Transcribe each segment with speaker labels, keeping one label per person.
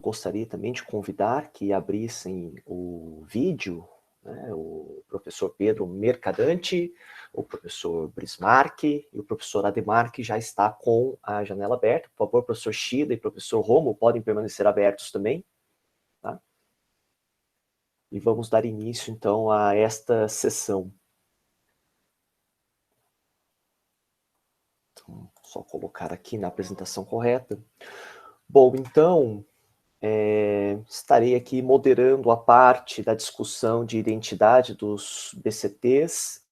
Speaker 1: gostaria também de convidar que abrissem o vídeo, né, o professor Pedro Mercadante, o professor Brismarck e o professor Ademar, que já está com a janela aberta. Por favor, professor Shida e professor Romo podem permanecer abertos também. Tá? E vamos dar início, então, a esta sessão. Então, só colocar aqui na apresentação correta. Bom, então, estarei aqui moderando a parte da discussão de identidade dos BCTs.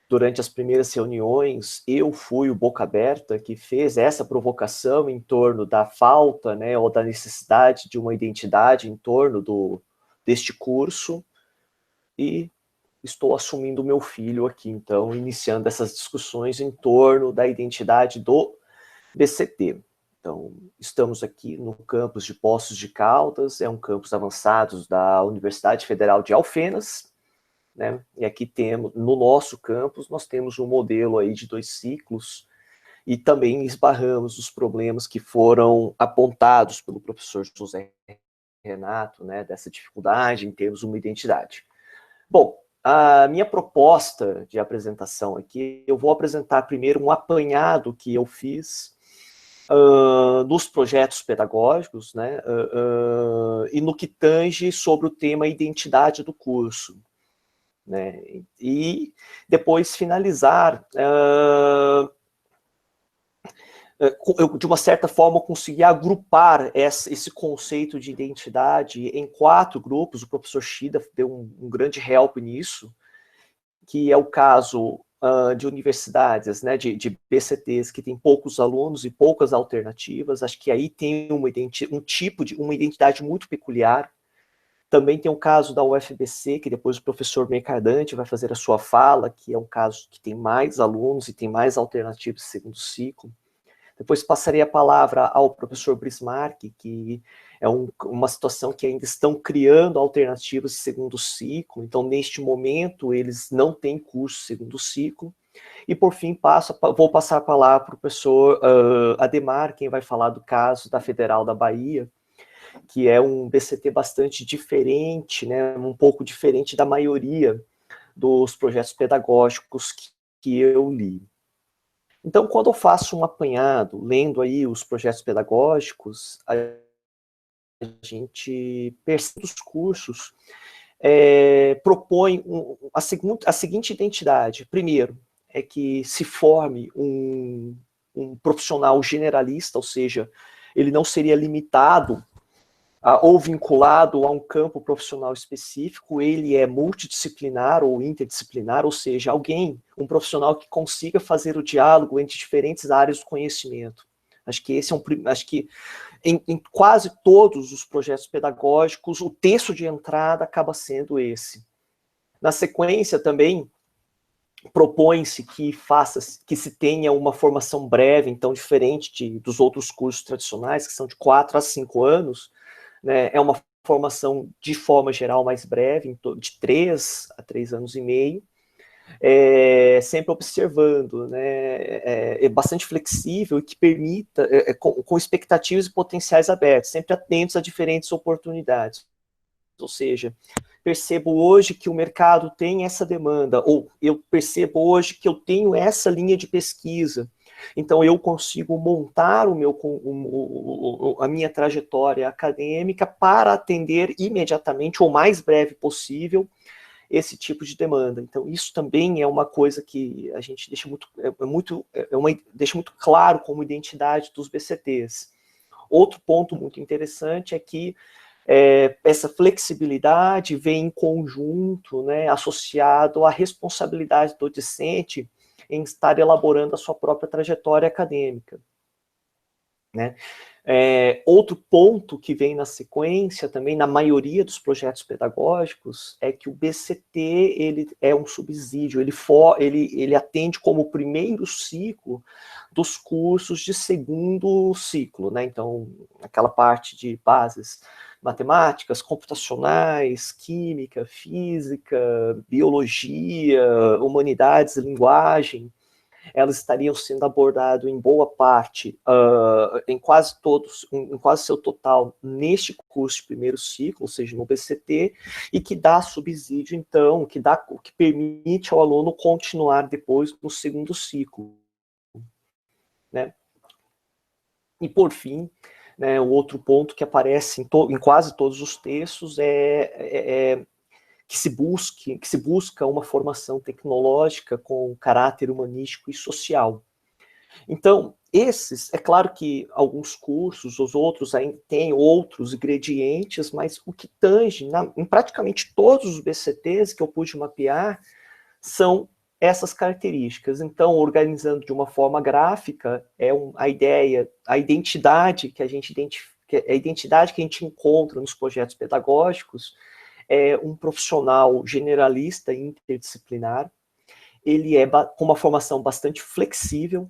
Speaker 1: Durante as primeiras reuniões, eu fui o boca aberta que fez essa provocação em torno da falta, né, ou da necessidade de uma identidade em torno deste curso, e estou assumindo o meu filho aqui, então, iniciando essas discussões em torno da identidade do BCT. Então, estamos aqui no campus de Poços de Caldas, é um campus avançado da Universidade Federal de Alfenas, né? E aqui temos, no nosso campus, nós temos um modelo aí de 2 ciclos, e também esbarramos os problemas que foram apontados pelo professor José Renato, né, dessa dificuldade em termos de uma identidade. Bom, a minha proposta de apresentação aqui, eu vou apresentar primeiro um apanhado que eu fiz nos projetos pedagógicos, né, e no que tange sobre o tema identidade do curso, né, e depois finalizar, eu, de uma certa forma, consegui agrupar esse conceito de identidade em 4 grupos. O professor Shida deu um grande help nisso, que é o caso de universidades, né, de BCTs que tem poucos alunos e poucas alternativas. Acho que aí tem um tipo de uma identidade muito peculiar. Também tem o caso da UFBC, que depois o professor Mercadante vai fazer a sua fala, que é um caso que tem mais alunos e tem mais alternativas de segundo ciclo. Depois passarei a palavra ao professor Brismarck, que é uma situação que ainda estão criando alternativas de segundo ciclo, então neste momento eles não têm curso de segundo ciclo. E por fim vou passar a palavra para o professor Ademar, quem vai falar do caso da Federal da Bahia, que é um BCT bastante diferente, né, um pouco diferente da maioria dos projetos pedagógicos que eu li. Então, quando eu faço um apanhado, lendo aí os projetos pedagógicos, a gente percebe os cursos propõe a seguinte identidade. Primeiro, é que se forme um profissional generalista, ou seja, ele não seria limitado ou vinculado a um campo profissional específico, ele é multidisciplinar ou interdisciplinar, ou seja, um profissional que consiga fazer o diálogo entre diferentes áreas do conhecimento. Acho que esse acho que em quase todos os projetos pedagógicos, o texto de entrada acaba sendo esse. Na sequência, também, propõe-se que se tenha uma formação breve, então diferente dos outros cursos tradicionais, que são de 4 a 5 anos, né, é uma formação, de forma geral, mais breve, de 3 a 3 anos e meio, sempre observando, né, bastante flexível e que permita, com expectativas e potenciais abertos, sempre atentos a diferentes oportunidades. Ou seja, percebo hoje que o mercado tem essa demanda, ou eu percebo hoje que eu tenho essa linha de pesquisa, então eu consigo montar a minha trajetória acadêmica para atender imediatamente, ou o mais breve possível, esse tipo de demanda. Então isso também é uma coisa que a gente deixa deixa muito claro como identidade dos BCTs. Outro ponto muito interessante é que essa flexibilidade vem em conjunto, né, associado à responsabilidade do discente em estar elaborando a sua própria trajetória acadêmica, né? Outro ponto que vem na sequência também, na maioria dos projetos pedagógicos, é que o BCT ele é um subsídio, ele atende como primeiro ciclo dos cursos de segundo ciclo, né? Então, aquela parte de bases matemáticas, computacionais, química, física, biologia, humanidades, linguagem. elas estariam sendo abordadas em boa parte, em quase seu total, neste curso de primeiro ciclo, ou seja, no BCT, e que dá subsídio, então, que permite ao aluno continuar depois no segundo ciclo, né? E, por fim, né, o outro ponto que aparece em quase todos os textos é que se busca uma formação tecnológica com caráter humanístico e social. Então, é claro que alguns cursos, os outros ainda têm outros ingredientes, mas o que tange em praticamente todos os BCTs que eu pude mapear são essas características. Então, organizando de uma forma gráfica, a ideia, a identidade que a gente identifica, a identidade que a gente encontra nos projetos pedagógicos é um profissional generalista e interdisciplinar. Ele é com uma formação bastante flexível.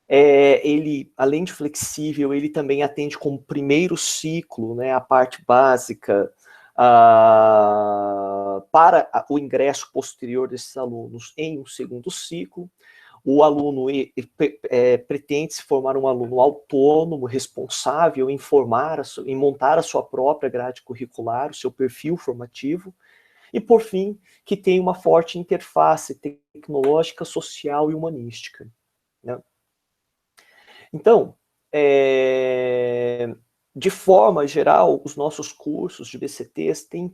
Speaker 1: Ele, além de flexível, ele também atende como primeiro ciclo, né, a parte básica, para o ingresso posterior desses alunos em um segundo ciclo. O aluno pretende se formar um aluno autônomo, responsável em montar a sua própria grade curricular, o seu perfil formativo. E, por fim, que tem uma forte interface tecnológica, social e humanística, né? Então, de forma geral, os nossos cursos de BCTs têm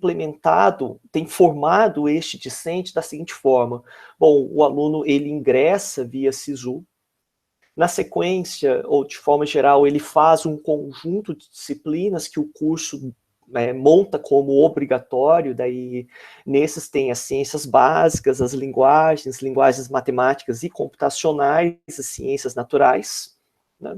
Speaker 1: formado este discente da seguinte forma. Bom, o aluno, ele ingressa via SISU, na sequência, ou de forma geral, ele faz um conjunto de disciplinas que o curso monta como obrigatório, daí nesses tem as ciências básicas, as linguagens matemáticas e computacionais, as ciências naturais, né?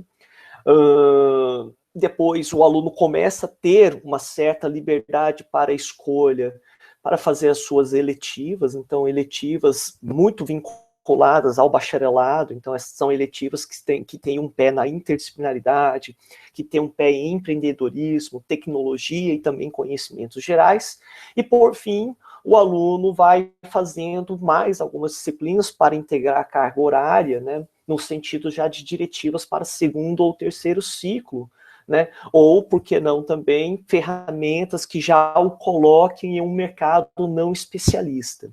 Speaker 1: Depois o aluno começa a ter uma certa liberdade para a escolha, para fazer as suas eletivas, então eletivas muito vinculadas ao bacharelado, então essas são eletivas que têm um pé na interdisciplinaridade, que têm um pé em empreendedorismo, tecnologia e também conhecimentos gerais, e por fim, o aluno vai fazendo mais algumas disciplinas para integrar a carga horária, né, no sentido já de diretivas para segundo ou terceiro ciclo, né? Ou, por que não, também ferramentas que já o coloquem em um mercado não especialista.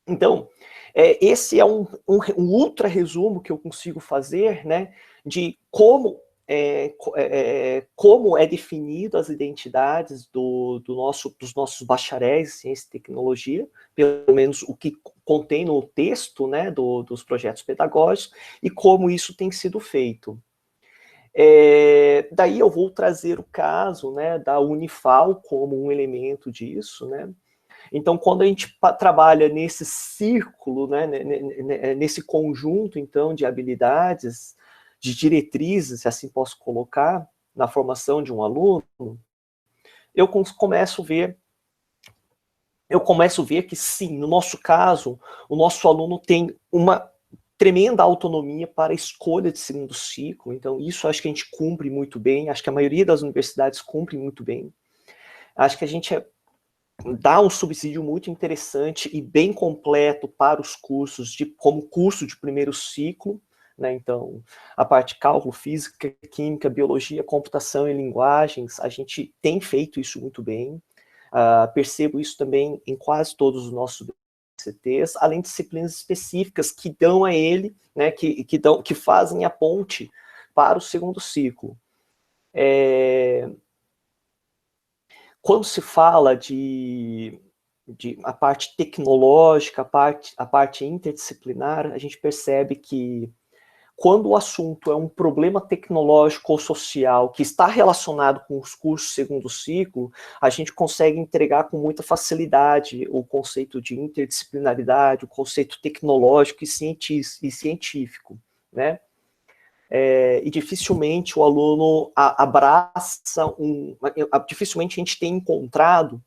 Speaker 1: Então, esse é um ultra resumo que eu consigo fazer, né, de como é definido as identidades dos nossos bacharéis em ciência e tecnologia, pelo menos o que contém no texto, né, dos projetos pedagógicos, e como isso tem sido feito. Daí eu vou trazer o caso, né, da Unifal como um elemento disso, né. Então, quando a gente trabalha nesse círculo, né, nesse conjunto, então, de habilidades, de diretrizes, se assim posso colocar, na formação de um aluno, eu começo a ver que, sim, no nosso caso, o nosso aluno tem uma tremenda autonomia para a escolha de segundo ciclo, então isso acho que a gente cumpre muito bem, acho que a maioria das universidades cumpre muito bem, acho que a gente dá um subsídio muito interessante e bem completo para os cursos, como curso de primeiro ciclo, né? Então, a parte de cálculo, física, química, biologia, computação e linguagens, a gente tem feito isso muito bem. Percebo isso também em quase todos os nossos BCTs, além de disciplinas específicas que dão a ele, né, que fazem a ponte para o segundo ciclo. Quando se fala de a parte tecnológica, a parte interdisciplinar, a gente percebe que quando o assunto é um problema tecnológico ou social que está relacionado com os cursos segundo ciclo, a gente consegue entregar com muita facilidade o conceito de interdisciplinaridade, o conceito tecnológico e científico, né? E dificilmente o aluno abraça dificilmente a gente tem encontrado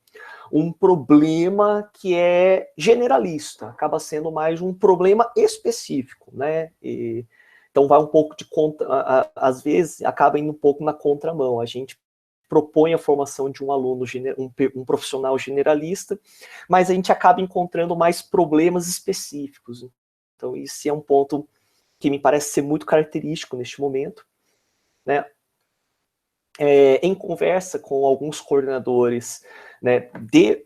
Speaker 1: um problema que é generalista, acaba sendo mais um problema específico, né? Então vai um pouco de contra, às vezes acaba indo um pouco na contramão. A gente propõe a formação de um aluno, um profissional generalista, mas a gente acaba encontrando mais problemas específicos. Então, isso é um ponto que me parece ser muito característico neste momento, né? Em conversa com alguns coordenadores, né, de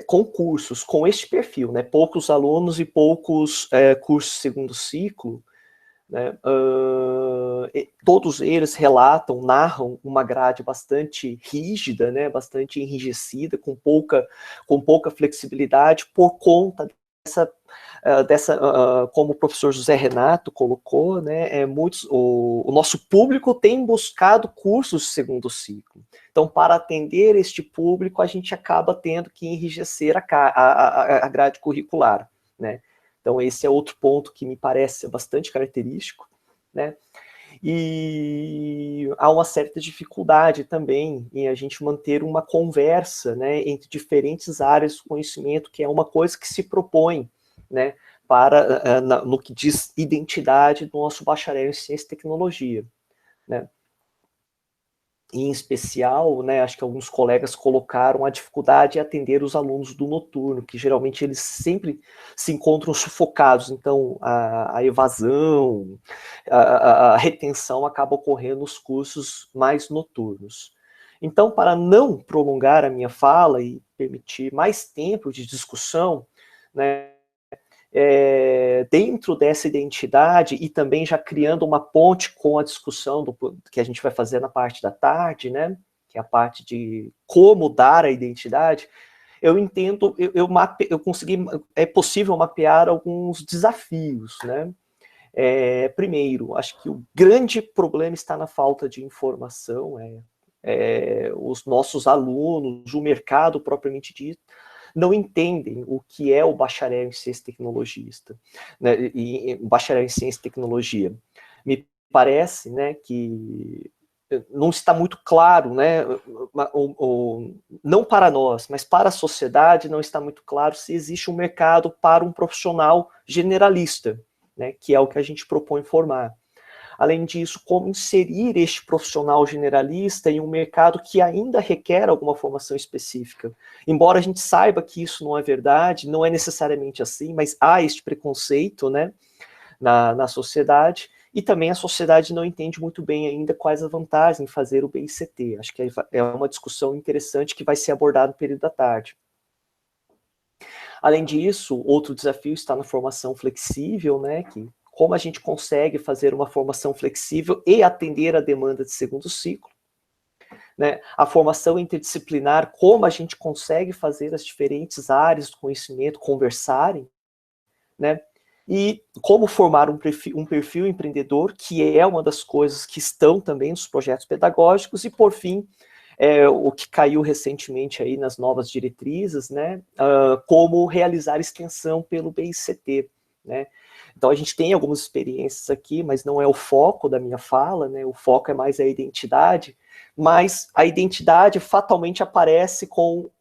Speaker 1: concursos com este perfil, né, poucos alunos e poucos cursos segundo ciclo, né, todos eles relatam, narram uma grade bastante rígida, né, bastante enrijecida, com pouca flexibilidade, por conta como o professor José Renato colocou, né, o nosso público tem buscado cursos de segundo ciclo. Então, para atender este público, a gente acaba tendo que enrijecer a grade curricular, né? Então, esse é outro ponto que me parece bastante característico, né? E há uma certa dificuldade também em a gente manter uma conversa, né, entre diferentes áreas do conhecimento, que é uma coisa que se propõe, né, no que diz identidade do nosso bacharel em ciência e tecnologia, né. Em especial, né, acho que alguns colegas colocaram a dificuldade em atender os alunos do noturno, que geralmente eles sempre se encontram sufocados, então a evasão, a retenção acaba ocorrendo nos cursos mais noturnos. Então, para não prolongar a minha fala e permitir mais tempo de discussão, né, dentro dessa identidade e também já criando uma ponte com a discussão que a gente vai fazer na parte da tarde, né, que é a parte de como dar a identidade, eu entendo, eu consegui, é possível mapear alguns desafios, né. Primeiro, acho que o grande problema está na falta de informação, os nossos alunos, o mercado propriamente dito, não entendem o que é o bacharel em ciência tecnologista, né, e bacharel em ciência e tecnologia. Me parece, né, que não está muito claro, né, não para nós, mas para a sociedade não está muito claro se existe um mercado para um profissional generalista, né, que é o que a gente propõe formar. Além disso, como inserir este profissional generalista em um mercado que ainda requer alguma formação específica. Embora a gente saiba que isso não é verdade, não é necessariamente assim, mas há este preconceito, né, na sociedade, e também a sociedade não entende muito bem ainda quais as vantagens em fazer o BICT. Acho que é uma discussão interessante que vai ser abordada no período da tarde. Além disso, outro desafio está na formação flexível, né, que como a gente consegue fazer uma formação flexível e atender a demanda de segundo ciclo, né? A formação interdisciplinar, como a gente consegue fazer as diferentes áreas do conhecimento conversarem, né? E como formar um perfil empreendedor, que é uma das coisas que estão também nos projetos pedagógicos, e por fim, o que caiu recentemente aí nas novas diretrizes, né? Como realizar extensão pelo BICT, né? Então, a gente tem algumas experiências aqui, mas não é o foco da minha fala, né? O foco é mais a identidade, mas a identidade fatalmente aparece quando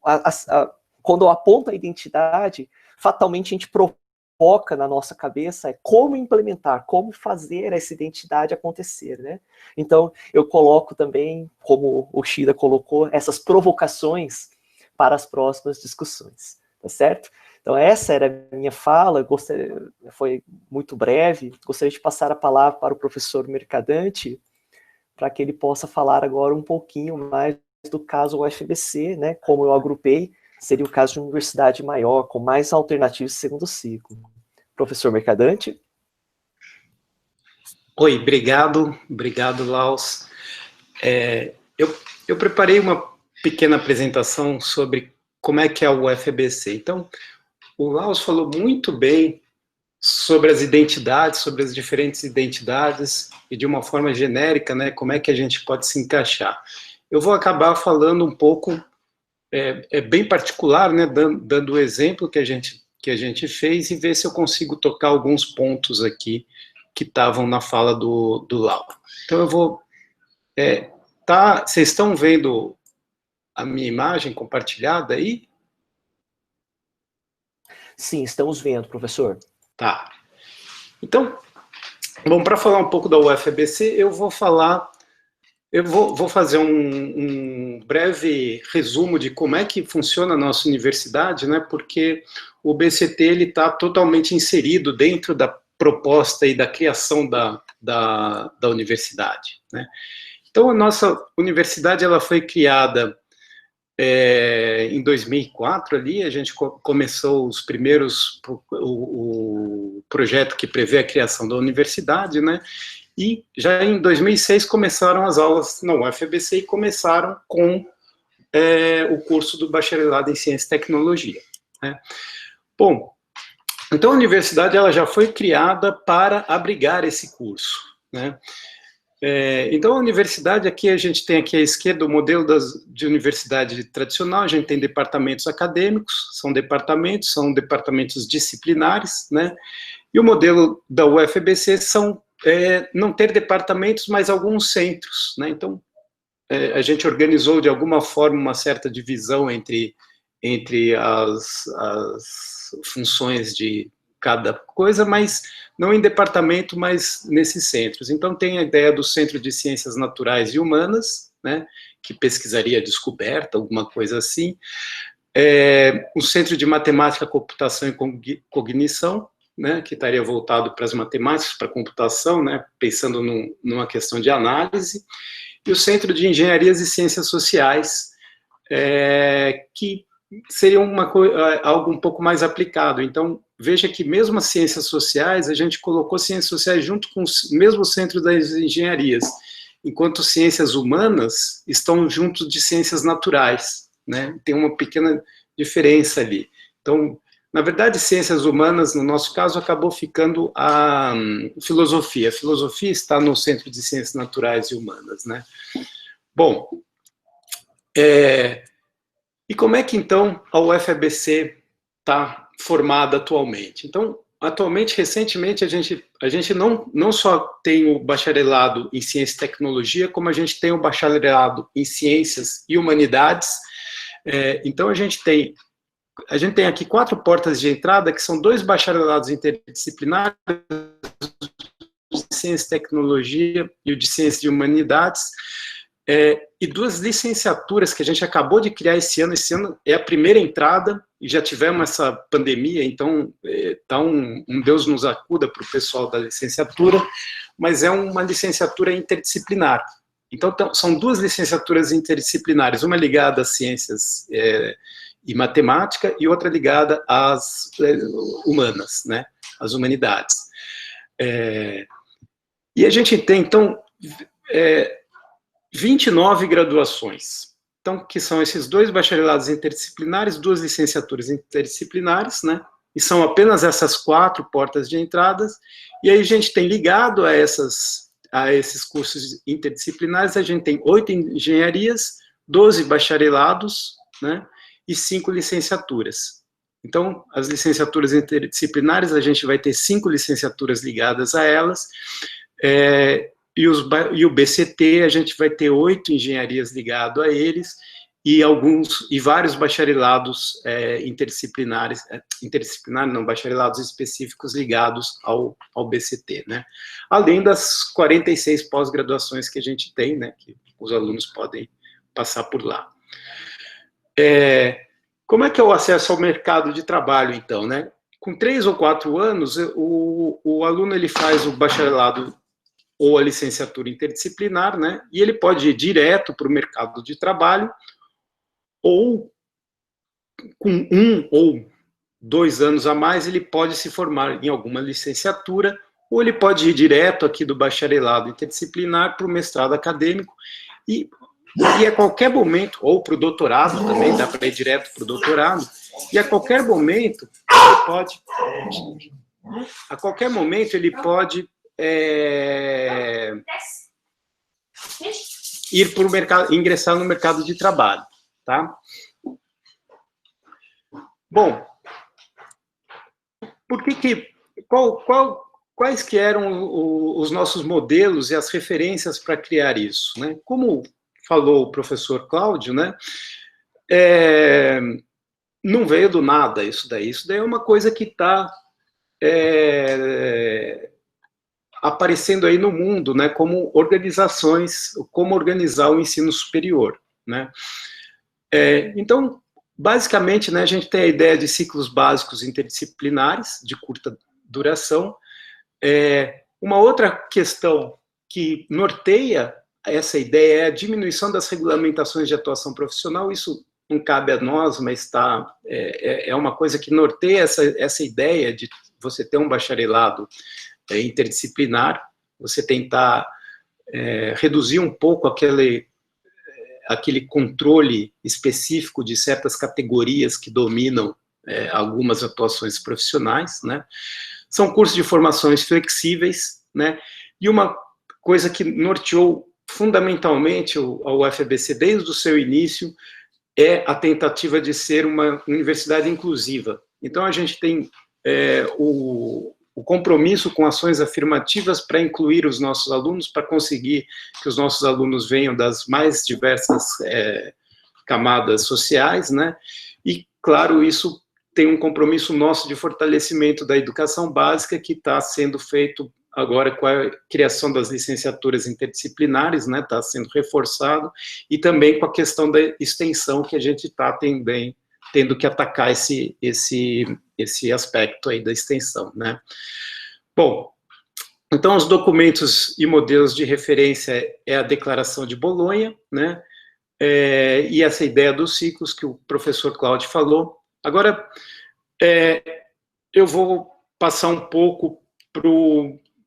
Speaker 1: eu aponto a identidade, fatalmente a gente provoca na nossa cabeça como implementar, como fazer essa identidade acontecer, né? Então, eu coloco também, como o Shida colocou, essas provocações para as próximas discussões, tá certo? Então, essa era a minha fala, foi muito breve, gostaria de passar a palavra para o professor Mercadante, para que ele possa falar agora um pouquinho mais do caso UFBC, né, como eu agrupei, seria o caso de uma universidade maior, com mais alternativas de segundo ciclo. Professor Mercadante?
Speaker 2: Oi, obrigado, Laus. Eu preparei uma pequena apresentação sobre como é que é o UFBC. Então, o Laus falou muito bem sobre as identidades, sobre as diferentes identidades, e de uma forma genérica, né, como é que a gente pode se encaixar. Eu vou acabar falando um pouco, bem particular, né, dando o exemplo que a gente fez e ver se eu consigo tocar alguns pontos aqui que estavam na fala do Lau. Então eu vou... vocês estão vendo a minha imagem compartilhada aí?
Speaker 1: Sim, estamos vendo, professor.
Speaker 2: Tá. Então, bom, para falar um pouco da UFBC, eu vou fazer um breve resumo de como é que funciona a nossa universidade, né? Porque o BCT ele está totalmente inserido dentro proposta aí da criação da universidade, né? Então, a nossa universidade ela foi criada em 2004, ali, a gente começou os primeiros, o projeto que prevê a criação da universidade, né? E já em 2006 começaram as aulas na UFABC e começaram com o curso do bacharelado em Ciência e Tecnologia, né? Bom, então a universidade ela já foi criada para abrigar esse curso, né? Então a universidade, aqui a gente tem aqui à esquerda o modelo de universidade tradicional, a gente tem departamentos acadêmicos, são departamentos disciplinares, né? E o modelo da UFABC são não ter departamentos, mas alguns centros, né? Então a gente organizou de alguma forma uma certa divisão entre as funções de cada coisa, mas não em departamento, mas nesses centros. Então, tem a ideia do Centro de Ciências Naturais e Humanas, né, que pesquisaria a descoberta, alguma coisa assim. O Centro de Matemática, Computação e Cognição, né, que estaria voltado para as matemáticas, para a computação, né, pensando numa questão de análise. E o Centro de Engenharias e Ciências Sociais, que seria algo um pouco mais aplicado. Então, veja que mesmo as ciências sociais, a gente colocou ciências sociais junto com o mesmo centro das engenharias, enquanto ciências humanas estão junto de ciências naturais, né? Tem uma pequena diferença ali. Então, na verdade, ciências humanas, no nosso caso, acabou ficando a filosofia. A filosofia está no Centro de Ciências Naturais e Humanas, né? Bom, e como é que, então, a UFABC está formada atualmente? Então, atualmente, recentemente, a gente não só tem o bacharelado em Ciência e Tecnologia, como a gente tem o bacharelado em Ciências e Humanidades. Então, a gente tem aqui 4 portas de entrada, que são 2 bacharelados interdisciplinares, o de Ciência e Tecnologia e o de Ciência e Humanidades, e 2 licenciaturas que a gente acabou de criar esse ano. Esse ano é a primeira entrada, e já tivemos essa pandemia, então tá um Deus nos acuda para o pessoal da licenciatura, mas é uma licenciatura interdisciplinar. Então, são 2 licenciaturas interdisciplinares, uma ligada às ciências e matemática, e outra ligada às humanas, né, às humanidades. E a gente tem, então, 29 graduações, então, que são esses 2 bacharelados interdisciplinares, 2 licenciaturas interdisciplinares, né, e são apenas essas 4 portas de entradas, e aí a gente tem ligado a esses cursos interdisciplinares, a gente tem 8 engenharias, 12 bacharelados, né, e 5 licenciaturas. Então, as licenciaturas interdisciplinares, a gente vai ter 5 licenciaturas ligadas a elas, e o BCT, a gente vai ter 8 engenharias ligadas a eles, e vários bacharelados interdisciplinares, bacharelados específicos ligados ao BCT, né? Além das 46 pós-graduações que a gente tem, né, que os alunos podem passar por lá. Como é que é o acesso ao mercado de trabalho, então, né? Com 3 ou 4 anos, o aluno ele faz o bacharelado ou a licenciatura interdisciplinar, né? E ele pode ir direto para o mercado de trabalho, ou com 1 ou 2 anos a mais, ele pode se formar em alguma licenciatura, ou ele pode ir direto aqui do bacharelado interdisciplinar para o mestrado acadêmico, e a qualquer momento, ou para o doutorado também, dá para ir direto para o doutorado, e a qualquer momento ele pode ir para o mercado, ingressar no mercado de trabalho, tá? Bom, quais que eram os nossos modelos e as referências para criar isso, né? Como falou o professor Cláudio, né? Não veio do nada isso daí. Isso daí é uma coisa que está aparecendo aí no mundo, né? Como organizações, como organizar o ensino superior, né? Então, basicamente, né, a gente tem a ideia de ciclos básicos interdisciplinares, de curta duração, Uma outra questão que norteia essa ideia é a diminuição das regulamentações de atuação profissional. Isso não cabe a nós, mas é uma coisa que norteia essa ideia de você ter um bacharelado interdisciplinar, você tentar reduzir um pouco aquele controle específico de certas categorias que dominam algumas atuações profissionais, né? São cursos de formações flexíveis, né? E uma coisa que norteou fundamentalmente a UFABC desde o seu início é a tentativa de ser uma universidade inclusiva. Então, a gente tem o compromisso com ações afirmativas para incluir os nossos alunos, para conseguir que os nossos alunos venham das mais diversas camadas sociais, né? E, claro, isso tem um compromisso nosso de fortalecimento da educação básica, que está sendo feito agora com a criação das licenciaturas interdisciplinares, né? Está sendo reforçado, e também com a questão da extensão, que a gente está também tendo que atacar esse aspecto aí da extensão, né? Bom, então os documentos e modelos de referência é a Declaração de Bolonha, né? E essa ideia dos ciclos que o professor Cláudio falou. Agora, eu vou passar um pouco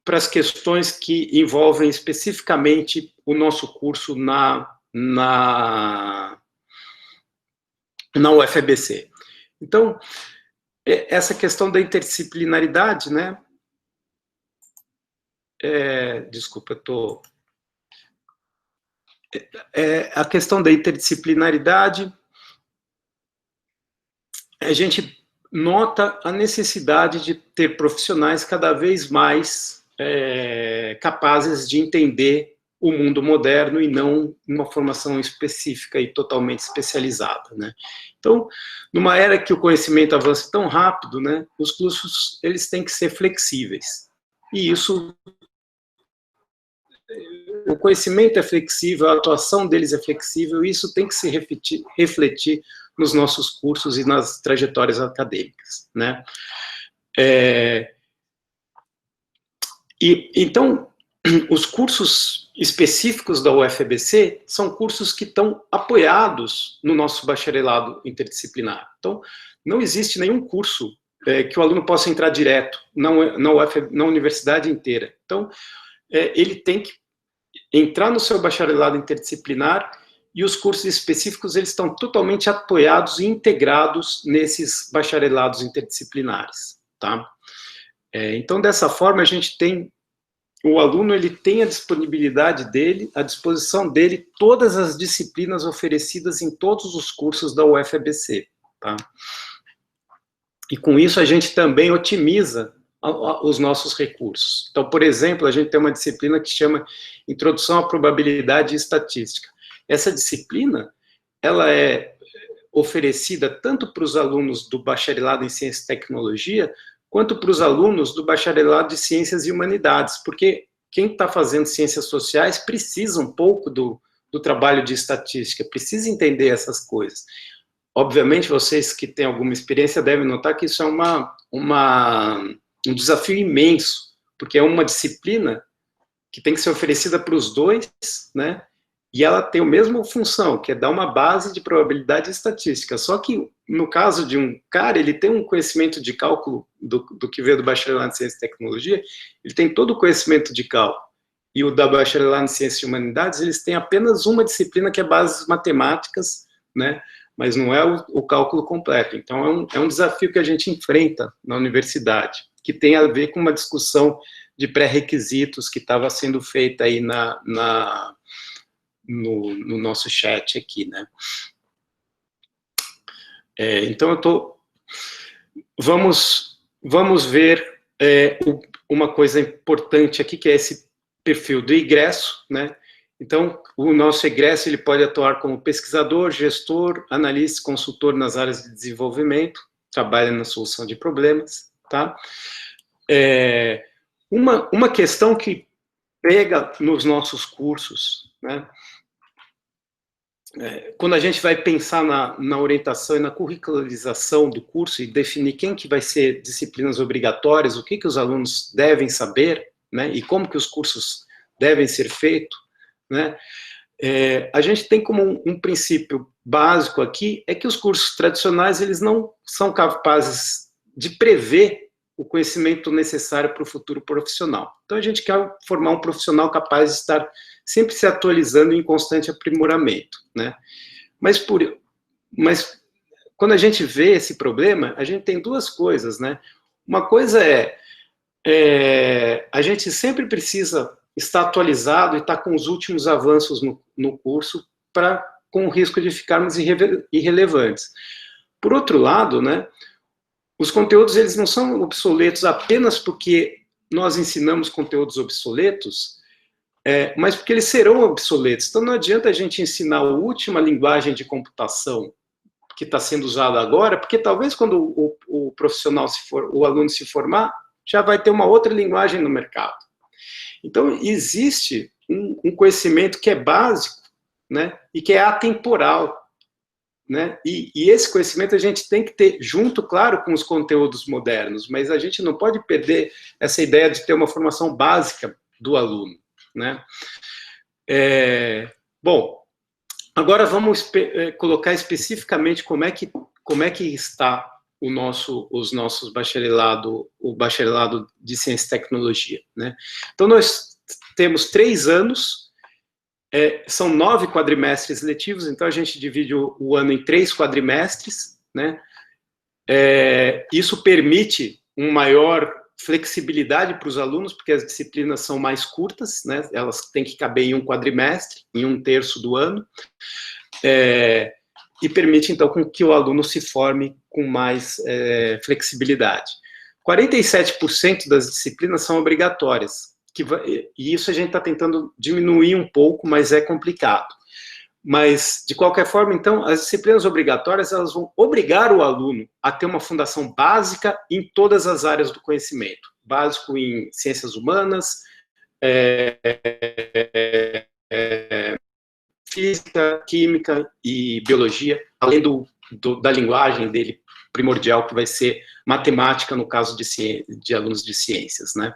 Speaker 2: para as questões que envolvem especificamente o nosso curso na UFABC. Então, essa questão da interdisciplinaridade, né? Desculpa, eu estou... a questão da interdisciplinaridade, a gente nota a necessidade de ter profissionais cada vez mais capazes de entender o mundo moderno e não uma formação específica e totalmente especializada, né? Então, numa era que o conhecimento avança tão rápido, né, os cursos eles têm que ser flexíveis. E isso, o conhecimento é flexível, a atuação deles é flexível, e isso tem que se refletir nos nossos cursos e nas trajetórias acadêmicas, né? Então, os cursos específicos da UFABC são cursos que estão apoiados no nosso bacharelado interdisciplinar. Então, não existe nenhum curso que o aluno possa entrar direto na universidade inteira. Então, ele tem que entrar no seu bacharelado interdisciplinar, e os cursos específicos eles estão totalmente apoiados e integrados nesses bacharelados interdisciplinares, tá? Então, dessa forma, a gente tem... O aluno ele tem a disponibilidade dele, à disposição dele, todas as disciplinas oferecidas em todos os cursos da UFABC, tá? E com isso a gente também otimiza os nossos recursos. Então, por exemplo, a gente tem uma disciplina que chama Introdução à Probabilidade e Estatística. Essa disciplina, ela é oferecida tanto para os alunos do bacharelado em Ciência e Tecnologia, quanto para os alunos do bacharelado de Ciências e Humanidades, porque quem está fazendo Ciências Sociais precisa um pouco do trabalho de estatística, precisa entender essas coisas. Obviamente, vocês que têm alguma experiência devem notar que isso é um desafio imenso, porque é uma disciplina que tem que ser oferecida para os dois, né? E ela tem a mesma função, que é dar uma base de probabilidade estatística. Só que, no caso de um cara, ele tem um conhecimento de cálculo do que veio do bacharelado em Ciência e Tecnologia, ele tem todo o conhecimento de cálculo. E o da bacharelado em Ciências e Humanidades, eles têm apenas uma disciplina que é bases matemáticas, né? Mas não é o cálculo completo. Então, é um desafio que a gente enfrenta na universidade, que tem a ver com uma discussão de pré-requisitos que estava sendo feita aí no nosso chat aqui, né? Então, vamos ver uma coisa importante aqui, que é esse perfil do egresso, né? Então, o nosso egresso ele pode atuar como pesquisador, gestor, analista, consultor nas áreas de desenvolvimento, trabalha na solução de problemas, tá? Uma questão que pega nos nossos cursos, né? quando a gente vai pensar na orientação e na curricularização do curso e definir quem que vai ser disciplinas obrigatórias, o que os alunos devem saber, né, e como que os cursos devem ser feitos, né, a gente tem como um princípio básico aqui, é que os cursos tradicionais, eles não são capazes de prever o conhecimento necessário para o futuro profissional. Então, a gente quer formar um profissional capaz de estar sempre se atualizando em constante aprimoramento, né? Mas quando a gente vê esse problema, a gente tem duas coisas, né? Uma coisa a gente sempre precisa estar atualizado e estar com os últimos avanços no curso com o risco de ficarmos irrelevantes. Por outro lado, né, os conteúdos, eles não são obsoletos apenas porque nós ensinamos conteúdos obsoletos, mas porque eles serão obsoletos. Então, não adianta a gente ensinar a última linguagem de computação que está sendo usada agora, porque talvez quando o profissional, o aluno se formar, já vai ter uma outra linguagem no mercado. Então, existe um conhecimento que é básico, né, e que é atemporal, né? E esse conhecimento a gente tem que ter junto, claro, com os conteúdos modernos, mas a gente não pode perder essa ideia de ter uma formação básica do aluno, né? Bom, agora vamos colocar especificamente como é que está os nossos o bacharelado de Ciência e Tecnologia, né? Então, nós temos 3 anos, são 9 quadrimestres letivos, então a gente divide o ano em 3 quadrimestres, né? Isso permite uma maior flexibilidade para os alunos, porque as disciplinas são mais curtas, né? Elas têm que caber em um quadrimestre, em 1/3 do ano, e permite, então, com que o aluno se forme com mais flexibilidade. 47% das disciplinas são obrigatórias, e isso a gente está tentando diminuir um pouco, mas é complicado. Mas, de qualquer forma, então, as disciplinas obrigatórias, elas vão obrigar o aluno a ter uma fundação básica em todas as áreas do conhecimento. Básico em ciências humanas, física, química e biologia, além da linguagem dele primordial, que vai ser matemática, no caso de alunos de ciências, né?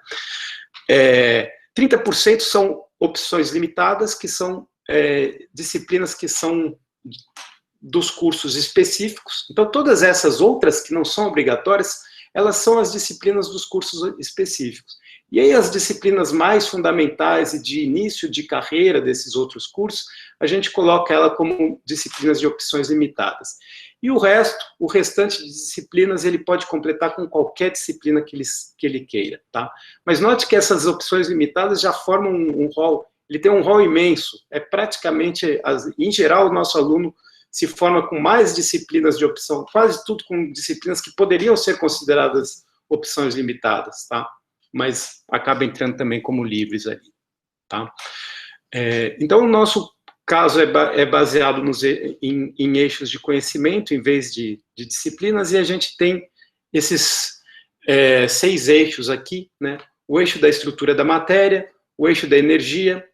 Speaker 2: 30% são opções limitadas, que são disciplinas que são dos cursos específicos. Então, todas essas outras que não são obrigatórias, elas são as disciplinas dos cursos específicos. E aí, as disciplinas mais fundamentais e de início de carreira desses outros cursos, a gente coloca ela como disciplinas de opções limitadas. E o restante de disciplinas, ele pode completar com qualquer disciplina que ele queira, tá? Mas note que essas opções limitadas já formam um rol, ele tem um rol imenso, praticamente, em geral, o nosso aluno se forma com mais disciplinas de opção, quase tudo com disciplinas que poderiam ser consideradas opções limitadas, tá? Mas acaba entrando também como livres ali, tá? Então, o nosso caso é baseado em eixos de conhecimento, em vez de disciplinas, e a gente tem esses 6 eixos aqui, né? O eixo da estrutura da matéria, o eixo da energia,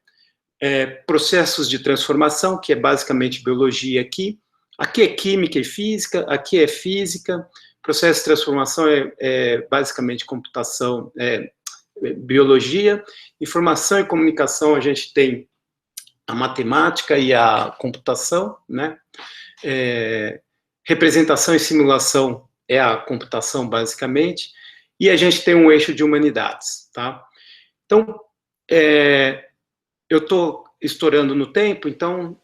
Speaker 2: processos de transformação, que é basicamente biologia aqui é química e física, aqui é física, processo de transformação basicamente computação, biologia, informação e comunicação, a gente tem a matemática e a computação, né? Representação e simulação é a computação, basicamente, e a gente tem um eixo de humanidades, tá? Então, eu estou estourando no tempo, então,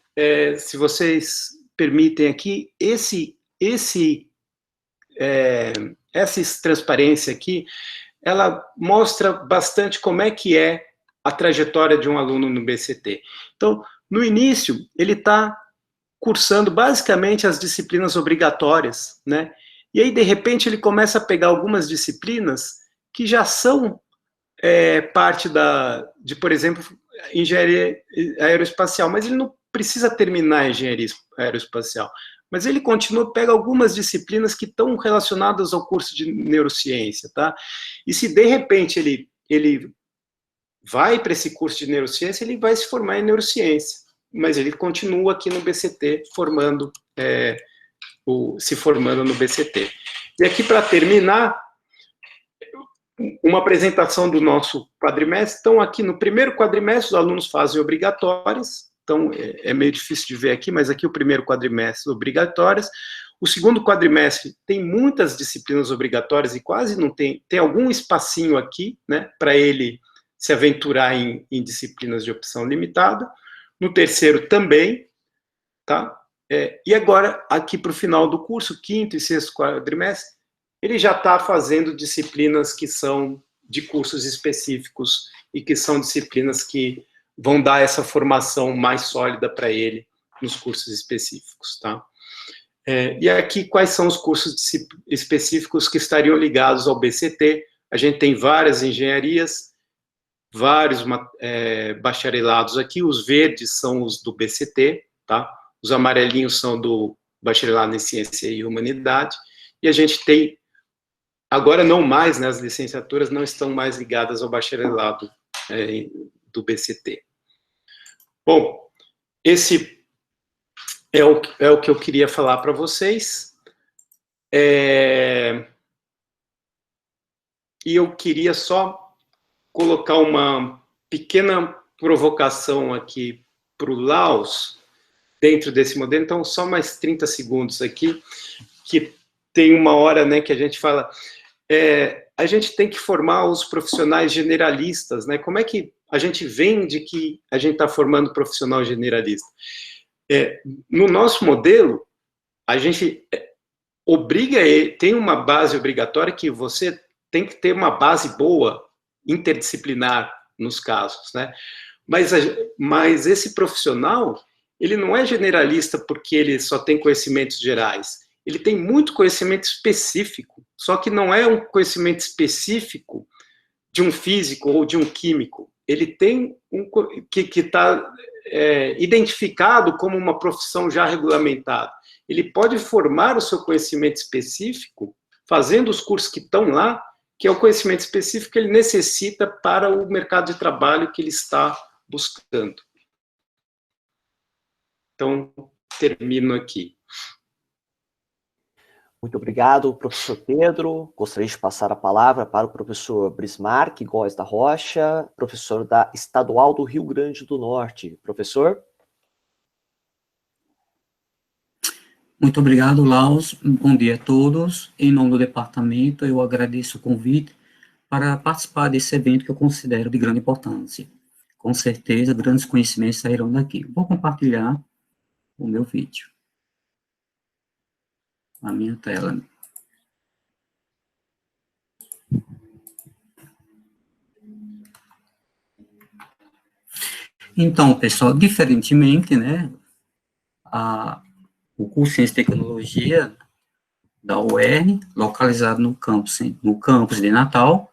Speaker 2: se vocês permitem aqui, essa transparência aqui, ela mostra bastante como é que é a trajetória de um aluno no BCT. Então, no início, ele está cursando basicamente as disciplinas obrigatórias, né? E aí, de repente, ele começa a pegar algumas disciplinas que já são parte de, por exemplo, engenharia aeroespacial, mas ele não precisa terminar a engenharia aeroespacial. Mas ele pega algumas disciplinas que estão relacionadas ao curso de neurociência, tá? E se, de repente, ele vai para esse curso de neurociência, ele vai se formar em neurociência, mas ele continua aqui no BCT, se formando no BCT. E aqui, para terminar, uma apresentação do nosso quadrimestre. Então, aqui no primeiro quadrimestre, os alunos fazem obrigatórias. Então, é meio difícil de ver aqui, mas aqui o primeiro quadrimestre, obrigatórias. O segundo quadrimestre tem muitas disciplinas obrigatórias e quase não tem. Tem algum espacinho aqui, né, para ele se aventurar em disciplinas de opção limitada. No terceiro também, tá? E agora, aqui para o final do curso, quinto e sexto quadrimestre, ele já está fazendo disciplinas que são de cursos específicos e que são disciplinas que vão dar essa formação mais sólida para ele nos cursos específicos, tá? E aqui, quais são os cursos específicos que estariam ligados ao BCT? A gente tem várias engenharias, vários bacharelados aqui, os verdes são os do BCT, tá? Os amarelinhos são do bacharelado em Ciência e Humanidade, e a gente tem, agora não mais, né, as licenciaturas não estão mais ligadas ao bacharelado do BCT. Bom, esse é o que eu queria falar para vocês. E eu queria só colocar uma pequena provocação aqui para o Laos, dentro desse modelo. Então, só mais 30 segundos aqui, que tem uma hora, né, que a gente fala... a gente tem que formar os profissionais generalistas, né? Como é que a gente vende que a gente está formando profissional generalista? No nosso modelo, a gente obriga, tem uma base obrigatória que você tem que ter uma base boa, interdisciplinar, nos casos, né? Mas esse profissional, ele não é generalista porque ele só tem conhecimentos gerais. Ele tem muito conhecimento específico, só que não é um conhecimento específico de um físico ou de um químico. Ele tem que está identificado como uma profissão já regulamentada. Ele pode formar o seu conhecimento específico fazendo os cursos que estão lá, que é o conhecimento específico que ele necessita para o mercado de trabalho que ele está buscando. Então, termino aqui.
Speaker 1: Muito obrigado, professor Pedro. Gostaria de passar a palavra para o professor Brismarck Góes da Rocha, professor da Estadual do Rio Grande do Norte. Professor?
Speaker 3: Muito obrigado, Laos. Bom dia a todos. Em nome do departamento, eu agradeço o convite para participar desse evento que eu considero de grande importância. Com certeza, grandes conhecimentos sairão daqui. Vou compartilhar o meu vídeo. A minha tela. Então, pessoal, diferentemente, né, o curso de Ciência e Tecnologia da UERN, localizado no campus de Natal,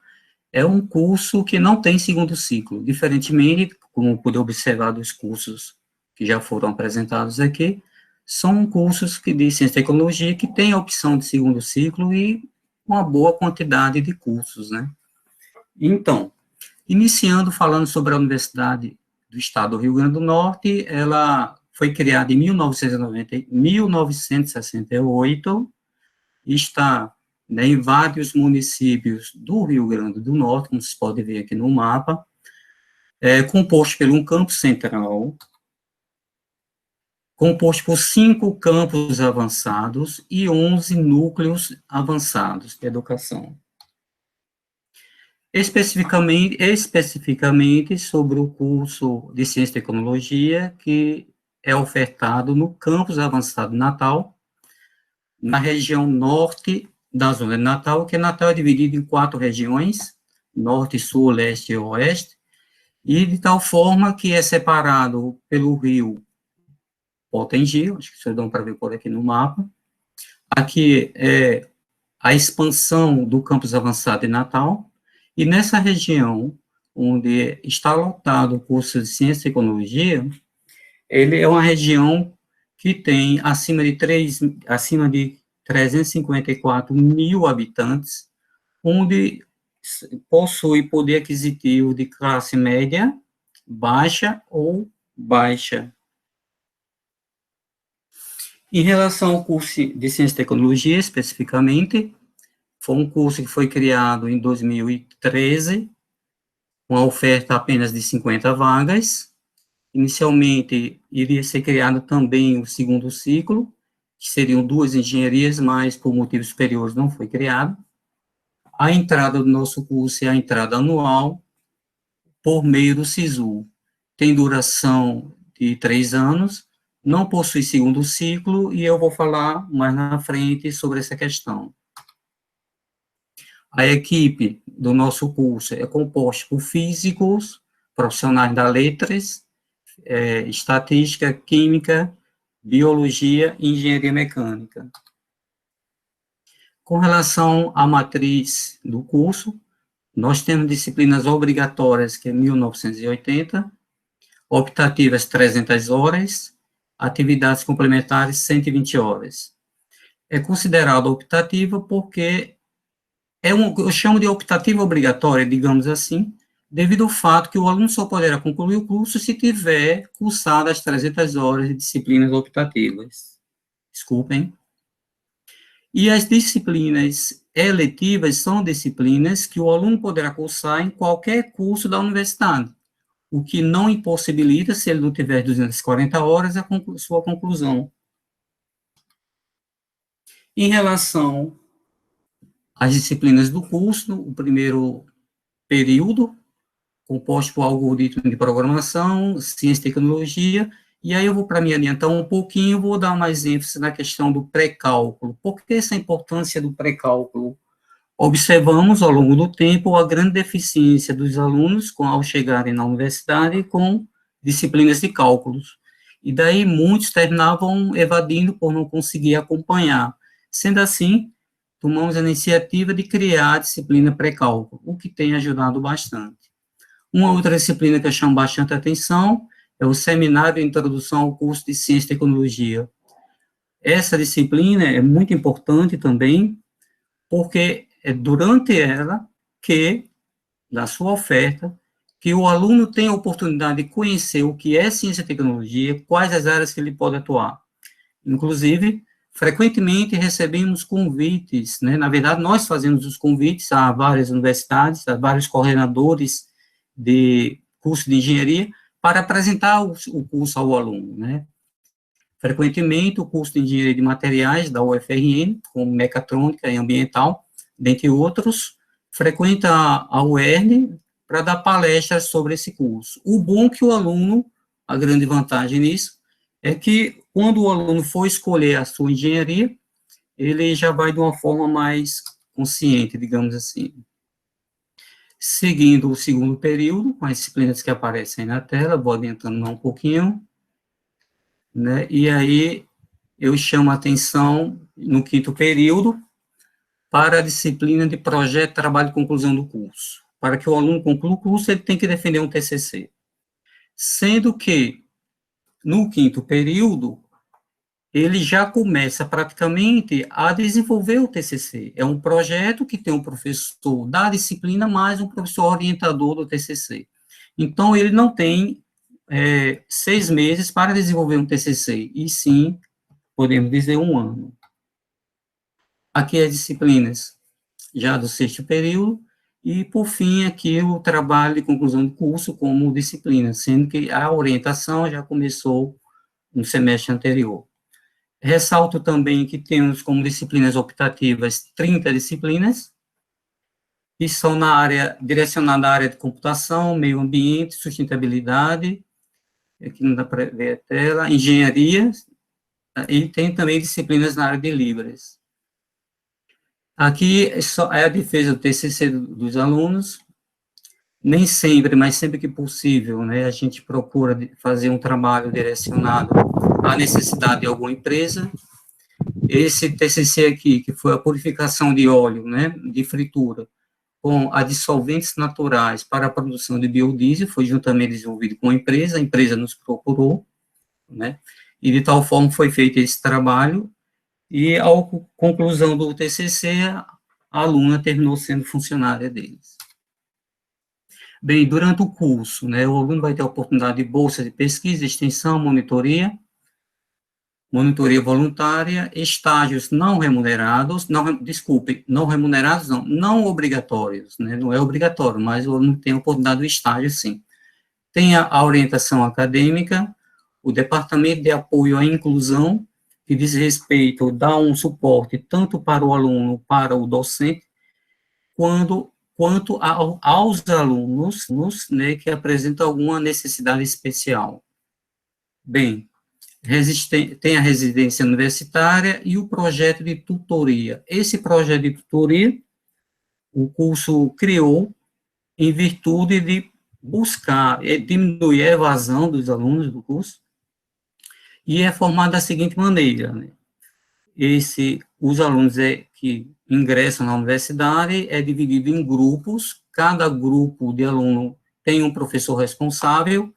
Speaker 3: é um curso que não tem segundo ciclo, diferentemente, como pude observar dos cursos que já foram apresentados aqui, são cursos de Ciência e Tecnologia que têm a opção de segundo ciclo e uma boa quantidade de cursos, né? Então, iniciando falando sobre a Universidade do Estado do Rio Grande do Norte, ela foi criada em 1968, está, né, em vários municípios do Rio Grande do Norte, como vocês podem ver aqui no mapa, composto por um campus central, composto por 5 campos avançados e 11 núcleos avançados de educação. Especificamente sobre o curso de Ciência e Tecnologia, que é ofertado no campus avançado de Natal, na região norte da zona de Natal, que Natal é dividido em 4 regiões, norte, sul, leste e oeste, e de tal forma que é separado pelo rio Potengi, acho que vocês dão para ver por aqui no mapa. Aqui é a expansão do campus avançado de Natal, e nessa região, onde está lotado o curso de Ciência e Tecnologia, ele é uma região que tem acima de 354 mil habitantes, onde possui poder aquisitivo de classe média, baixa ou baixa, Em relação ao curso de Ciência e Tecnologia, especificamente, foi um curso que foi criado em 2013, com a oferta apenas de 50 vagas. Inicialmente, iria ser criado também o segundo ciclo, que seriam 2 engenharias, mas por motivos superiores não foi criado. A entrada do nosso curso é a entrada anual, por meio do SISU. Tem duração de 3 anos, não possui segundo ciclo, e eu vou falar mais na frente sobre essa questão. A equipe do nosso curso é composta por físicos, profissionais das letras, estatística, química, biologia e engenharia mecânica. Com relação à matriz do curso, nós temos disciplinas obrigatórias, que é 1980, optativas 300 horas, atividades complementares 120 horas. É considerado optativa porque eu chamo de optativa obrigatória, digamos assim, devido ao fato que o aluno só poderá concluir o curso se tiver cursado as 300 horas de disciplinas optativas. Desculpem. E as disciplinas eletivas são disciplinas que o aluno poderá cursar em qualquer curso da universidade, o que não impossibilita, se ele não tiver 240 horas, a sua conclusão. Em relação às disciplinas do curso, o primeiro período, composto por algoritmo de programação, ciência e tecnologia, e aí eu vou, para me adiantar um pouquinho, vou dar mais ênfase na questão do pré-cálculo. Por que essa importância do pré-cálculo? Observamos, ao longo do tempo, a grande deficiência dos alunos ao chegarem na universidade com disciplinas de cálculos. E daí muitos terminavam evadindo por não conseguir acompanhar. Sendo assim, tomamos a iniciativa de criar a disciplina pré-cálculo, o que tem ajudado bastante. Uma outra disciplina que eu chamo bastante atenção é o Seminário de Introdução ao Curso de Ciência e Tecnologia. Essa disciplina é muito importante também, porque é durante ela que, da sua oferta, que o aluno tem a oportunidade de conhecer o que é ciência e tecnologia, quais as áreas que ele pode atuar. Inclusive, frequentemente recebemos convites, né? Na verdade, nós fazemos os convites a várias universidades, a vários coordenadores de curso de engenharia, para apresentar o curso ao aluno, né? Frequentemente, o curso de engenharia de materiais da UFRN, como mecatrônica e ambiental, dentre outros, frequenta a UERN para dar palestras sobre esse curso. O bom que o aluno, a grande vantagem nisso, é que quando o aluno for escolher a sua engenharia, ele já vai de uma forma mais consciente, digamos assim. Seguindo o segundo período, com as disciplinas que aparecem aí na tela, vou adiantando um pouquinho, né? E aí eu chamo a atenção no quinto período para a disciplina de projeto, trabalho e conclusão do curso. Para que o aluno conclua o curso, ele tem que defender um TCC. Sendo que, no quinto período, ele já começa praticamente a desenvolver o TCC. É um projeto que tem um professor da disciplina mais um professor orientador do TCC. Então, ele não tem 6 meses para desenvolver um TCC, e sim, podemos dizer, 1 ano. Aqui as disciplinas já do sexto período, e, por fim, aqui o trabalho de conclusão de curso como disciplina, sendo que a orientação já começou no semestre anterior. Ressalto também que temos como disciplinas optativas 30 disciplinas, que são direcionadas à área de computação, meio ambiente, sustentabilidade, aqui não dá para ver a tela, engenharia, e tem também disciplinas na área de Libras. Aqui é a defesa do TCC dos alunos, nem sempre, mas sempre que possível, né, a gente procura fazer um trabalho direcionado à necessidade de alguma empresa. Esse TCC aqui, que foi a purificação de óleo, né, de fritura, com dissolventes naturais para a produção de biodiesel, foi juntamente desenvolvido com a empresa nos procurou, né, e de tal forma foi feito esse trabalho, e, à conclusão do TCC, a aluna terminou sendo funcionária deles. Bem, durante o curso, né, o aluno vai ter a oportunidade de bolsa de pesquisa, extensão, monitoria, monitoria voluntária, estágios não remunerados, não remunerados não obrigatórios, né, não é obrigatório, mas o aluno tem a oportunidade do estágio, sim. Tem a orientação acadêmica, o departamento de apoio à inclusão, que diz respeito, dá um suporte tanto para o aluno, para o docente, quanto aos alunos, né, que apresentam alguma necessidade especial. Bem, tem a residência universitária e o projeto de tutoria. Esse projeto de tutoria, o curso criou em virtude de buscar diminuir a evasão dos alunos do curso, e é formado da seguinte maneira, né? Os alunos que ingressam na universidade é dividido em grupos, cada grupo de aluno tem um professor responsável,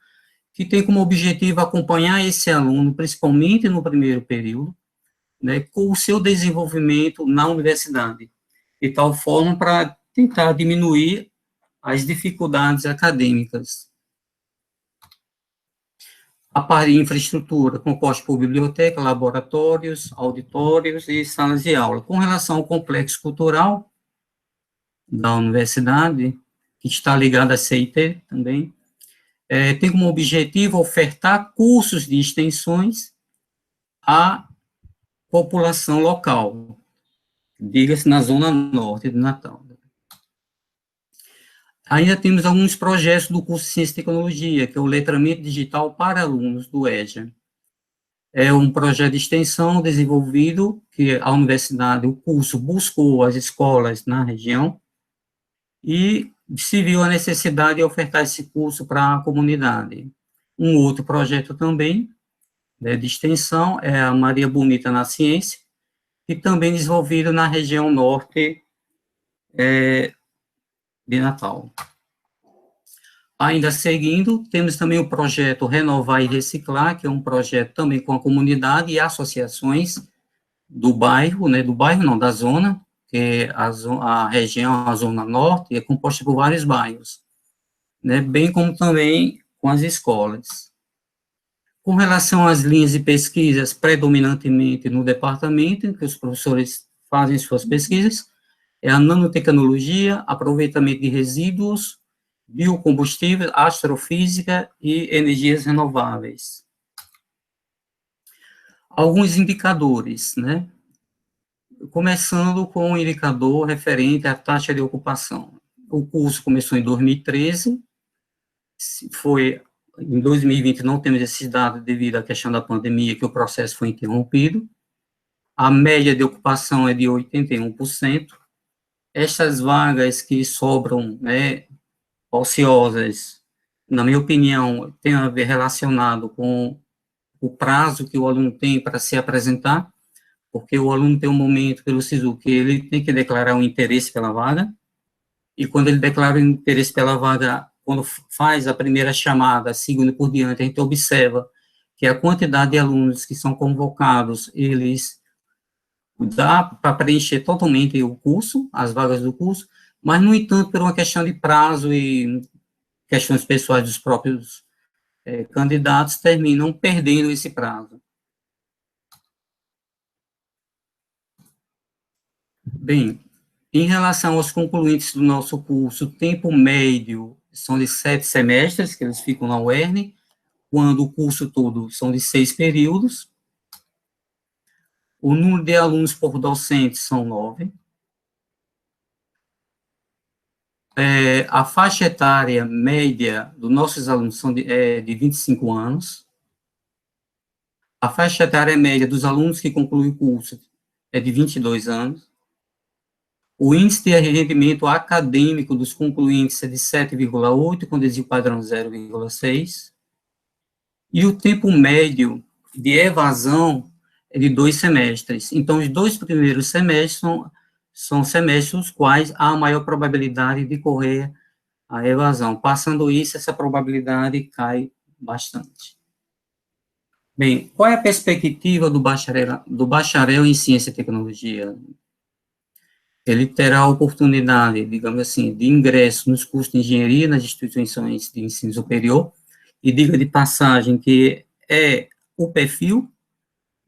Speaker 3: que tem como objetivo acompanhar esse aluno, principalmente no primeiro período, né, com o seu desenvolvimento na universidade, de tal forma para tentar diminuir as dificuldades acadêmicas. A parte de infraestrutura, composta por biblioteca, laboratórios, auditórios e salas de aula. Com relação ao complexo cultural da universidade, que está ligado à CIT também, tem como objetivo ofertar cursos de extensões à população local, diga-se na zona norte de Natal. Ainda temos alguns projetos do curso de Ciência e Tecnologia, que é o letramento digital para alunos do EJA. É um projeto de extensão desenvolvido, que a universidade, o curso buscou as escolas na região, e se viu a necessidade de ofertar esse curso para a comunidade. Um outro projeto também, né, de extensão, é a Maria Bonita na Ciência, que também desenvolvido na região norte de Natal. Ainda seguindo, temos também o projeto Renovar e Reciclar, que é um projeto também com a comunidade e associações do bairro, né, da zona, que a região, a zona norte, é composta por vários bairros, né, bem como também com as escolas. Com relação às linhas de pesquisas, predominantemente no departamento, em que os professores fazem suas pesquisas, é a nanotecnologia, aproveitamento de resíduos, biocombustíveis, astrofísica e energias renováveis. Alguns indicadores, né? Começando com o indicador referente à taxa de ocupação. O curso começou em 2013, em 2020 não temos esses dados devido à questão da pandemia, que o processo foi interrompido. A média de ocupação é de 81%. Estas vagas que sobram, né, ociosas, na minha opinião, tem a ver relacionado com o prazo que o aluno tem para se apresentar, porque o aluno tem um momento pelo SISU que ele tem que declarar um interesse pela vaga, e quando ele declara o interesse pela vaga, quando faz a primeira chamada, a segunda por diante, a gente observa que a quantidade de alunos que são convocados, eles dá para preencher totalmente o curso, as vagas do curso, mas, no entanto, por uma questão de prazo e questões pessoais dos próprios candidatos, terminam perdendo esse prazo. Bem, em relação aos concluintes do nosso curso, o tempo médio são de 7 semestres, que eles ficam na UERN, quando o curso todo são de 6 períodos. O número de alunos por docente são 9. A faixa etária média dos nossos alunos são de 25 anos. A faixa etária média dos alunos que concluem o curso é de 22 anos. O índice de rendimento acadêmico dos concluintes é de 7,8, com desvio padrão 0,6. E o tempo médio de evasão é de 2 semestres. Então, os 2 primeiros semestres são semestres nos quais há a maior probabilidade de correr a evasão. Passando isso, essa probabilidade cai bastante. Bem, qual é a perspectiva do bacharel em Ciência e Tecnologia? Ele terá a oportunidade, digamos assim, de ingresso nos cursos de engenharia nas instituições de ensino superior, e diga de passagem que é o perfil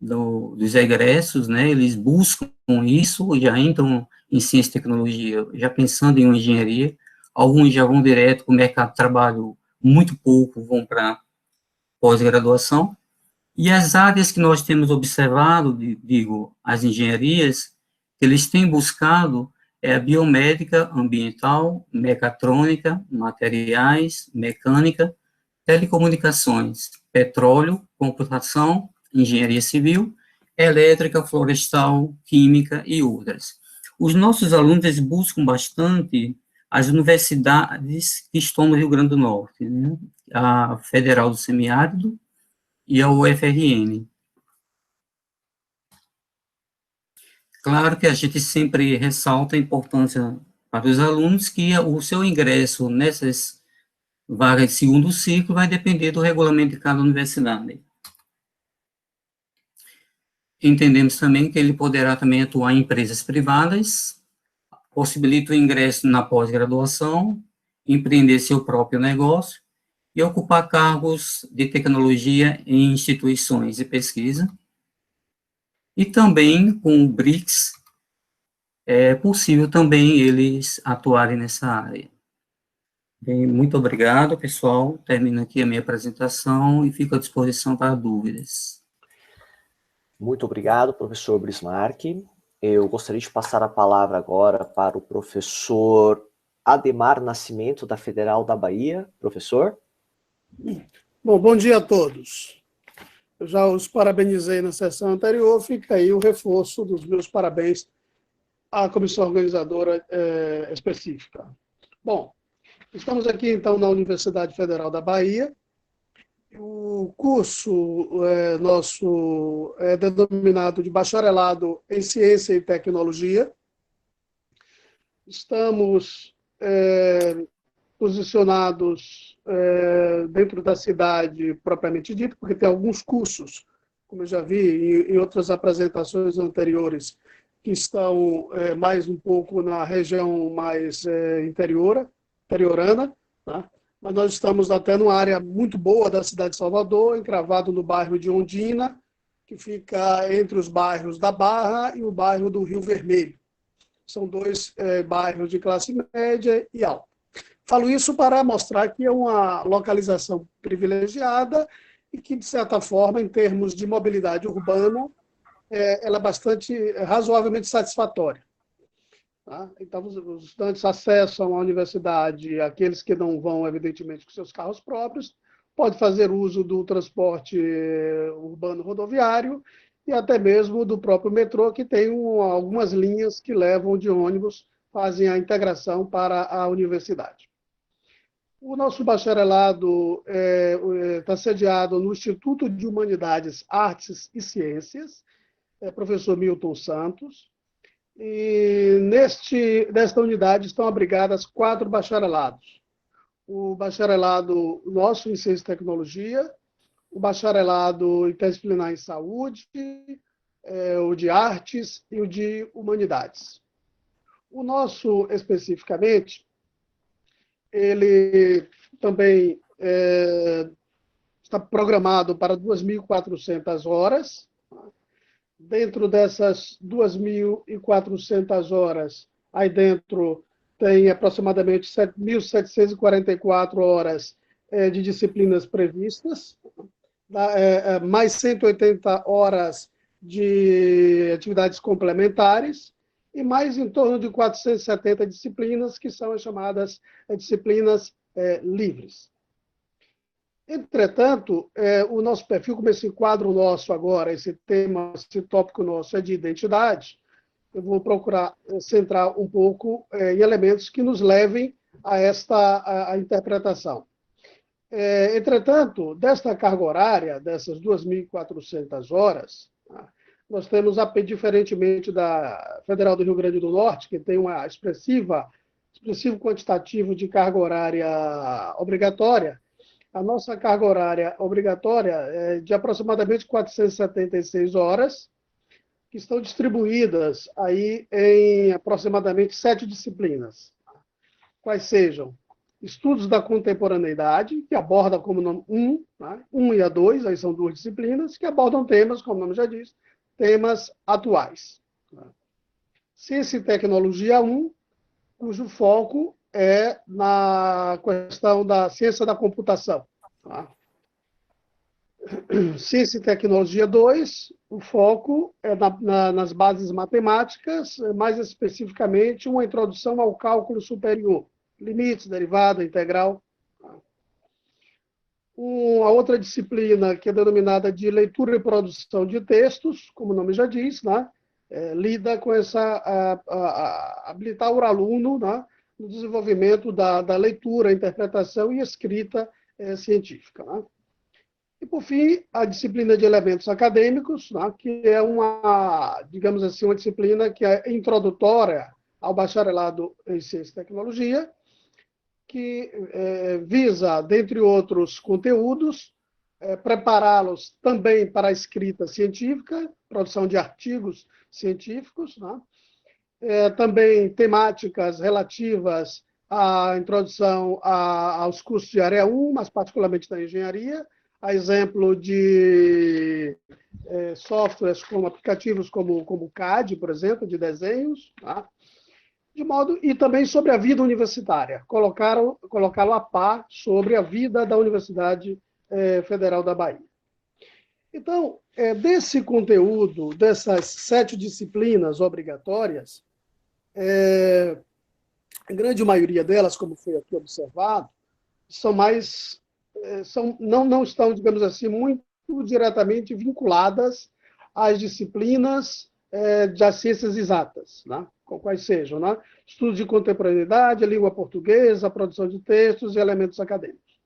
Speaker 3: dos egressos, né, eles buscam isso, já entram em ciência e tecnologia, já pensando em uma engenharia, alguns já vão direto para o mercado de trabalho, muito pouco vão para pós-graduação, e as áreas que nós temos observado, digo, as engenharias, que eles têm buscado é a biomédica, ambiental, mecatrônica, materiais, mecânica, telecomunicações, petróleo, computação, engenharia civil, elétrica, florestal, química e outras. Os nossos alunos eles buscam bastante as universidades que estão no Rio Grande do Norte, né? A Federal do Semiárido e a UFRN. Claro que a gente sempre ressalta a importância para os alunos que o seu ingresso nessas vagas de segundo ciclo vai depender do regulamento de cada universidade. Entendemos também que ele poderá também atuar em empresas privadas, possibilita o ingresso na pós-graduação, empreender seu próprio negócio e ocupar cargos de tecnologia em instituições de pesquisa. E também, com o BRICS, é possível também eles atuarem nessa área. Bem, muito obrigado, pessoal. Termino aqui a minha apresentação e fico à disposição para dúvidas.
Speaker 1: Muito obrigado, professor Brismarck. Eu gostaria de passar a palavra agora para o professor Ademar Nascimento, da Federal da Bahia. Professor?
Speaker 4: Bom dia a todos. Eu já os parabenizei na sessão anterior, fica aí o reforço dos meus parabéns à comissão organizadora específica. Bom, estamos aqui, então, na Universidade Federal da Bahia. O curso nosso é denominado de Bacharelado em Ciência e Tecnologia. Estamos posicionados dentro da cidade propriamente dita, porque tem alguns cursos, como eu já vi em outras apresentações anteriores, que estão mais um pouco na região mais interiorana, tá? Mas nós estamos até numa área muito boa da cidade de Salvador, encravado no bairro de Ondina, que fica entre os bairros da Barra e o bairro do Rio Vermelho. São dois bairros de classe média e alta. Falo isso para mostrar que é uma localização privilegiada e que, de certa forma, em termos de mobilidade urbana, ela é bastante, razoavelmente satisfatória. Tá? Então, os estudantes acessam a universidade, aqueles que não vão, evidentemente, com seus carros próprios, podem fazer uso do transporte urbano rodoviário e até mesmo do próprio metrô, que tem algumas linhas que levam de ônibus, fazem a integração para a universidade. O nosso bacharelado está sediado no Instituto de Humanidades, Artes e Ciências, professor Milton Santos, e nesta unidade estão abrigadas 4 bacharelados. O bacharelado nosso em Ciência e Tecnologia, o bacharelado interdisciplinar em Saúde, o de Artes e o de Humanidades. O nosso, especificamente, ele também está programado para 2.400 horas. Dentro dessas 2.400 horas, aí dentro tem aproximadamente 7.744 horas de disciplinas previstas, mais 180 horas de atividades complementares e mais em torno de 470 disciplinas, que são as chamadas disciplinas livres. Entretanto, o nosso perfil, como esse quadro nosso agora, esse tema, esse tópico nosso é de identidade, eu vou procurar centrar um pouco em elementos que nos levem a esta interpretação. Entretanto, desta carga horária, dessas 2.400 horas, nós temos, diferentemente da Federal do Rio Grande do Norte, que tem uma expressivo quantitativo de carga horária obrigatória, a nossa carga horária obrigatória é de aproximadamente 476 horas, que estão distribuídas aí em aproximadamente 7 disciplinas. Quais sejam? Estudos da Contemporaneidade, que aborda como nome 1, né? 1 e a 2, aí são duas disciplinas, que abordam temas, como o nome já diz, temas atuais. Ciência e Tecnologia 1, cujo foco é na questão da ciência da computação. Tá? Ciência e Tecnologia 2, o foco é nas bases matemáticas, mais especificamente uma introdução ao cálculo superior, limites, derivada, integral. A outra disciplina, que é denominada de leitura e produção de textos, como o nome já diz, né? Lida com habilitar o aluno, né? No desenvolvimento da leitura, interpretação e escrita científica. Né? E, por fim, a disciplina de elementos acadêmicos, né? Que é digamos assim, uma disciplina que é introdutória ao bacharelado em Ciência e Tecnologia, que visa, dentre outros conteúdos, prepará-los também para a escrita científica, produção de artigos científicos, né? Também temáticas relativas à introdução aos cursos de área 1, mas particularmente da engenharia, a exemplo de softwares como aplicativos como CAD, por exemplo, de desenhos, tá? E também sobre a vida universitária, colocá-lo a par sobre a vida da Universidade Federal da Bahia. Então, desse conteúdo, dessas 7 disciplinas obrigatórias, a grande maioria delas, como foi aqui observado, não estão, digamos assim, muito diretamente vinculadas às disciplinas das ciências exatas, né? Quais sejam, né? Estudos de contemporaneidade, língua portuguesa, produção de textos e elementos acadêmicos.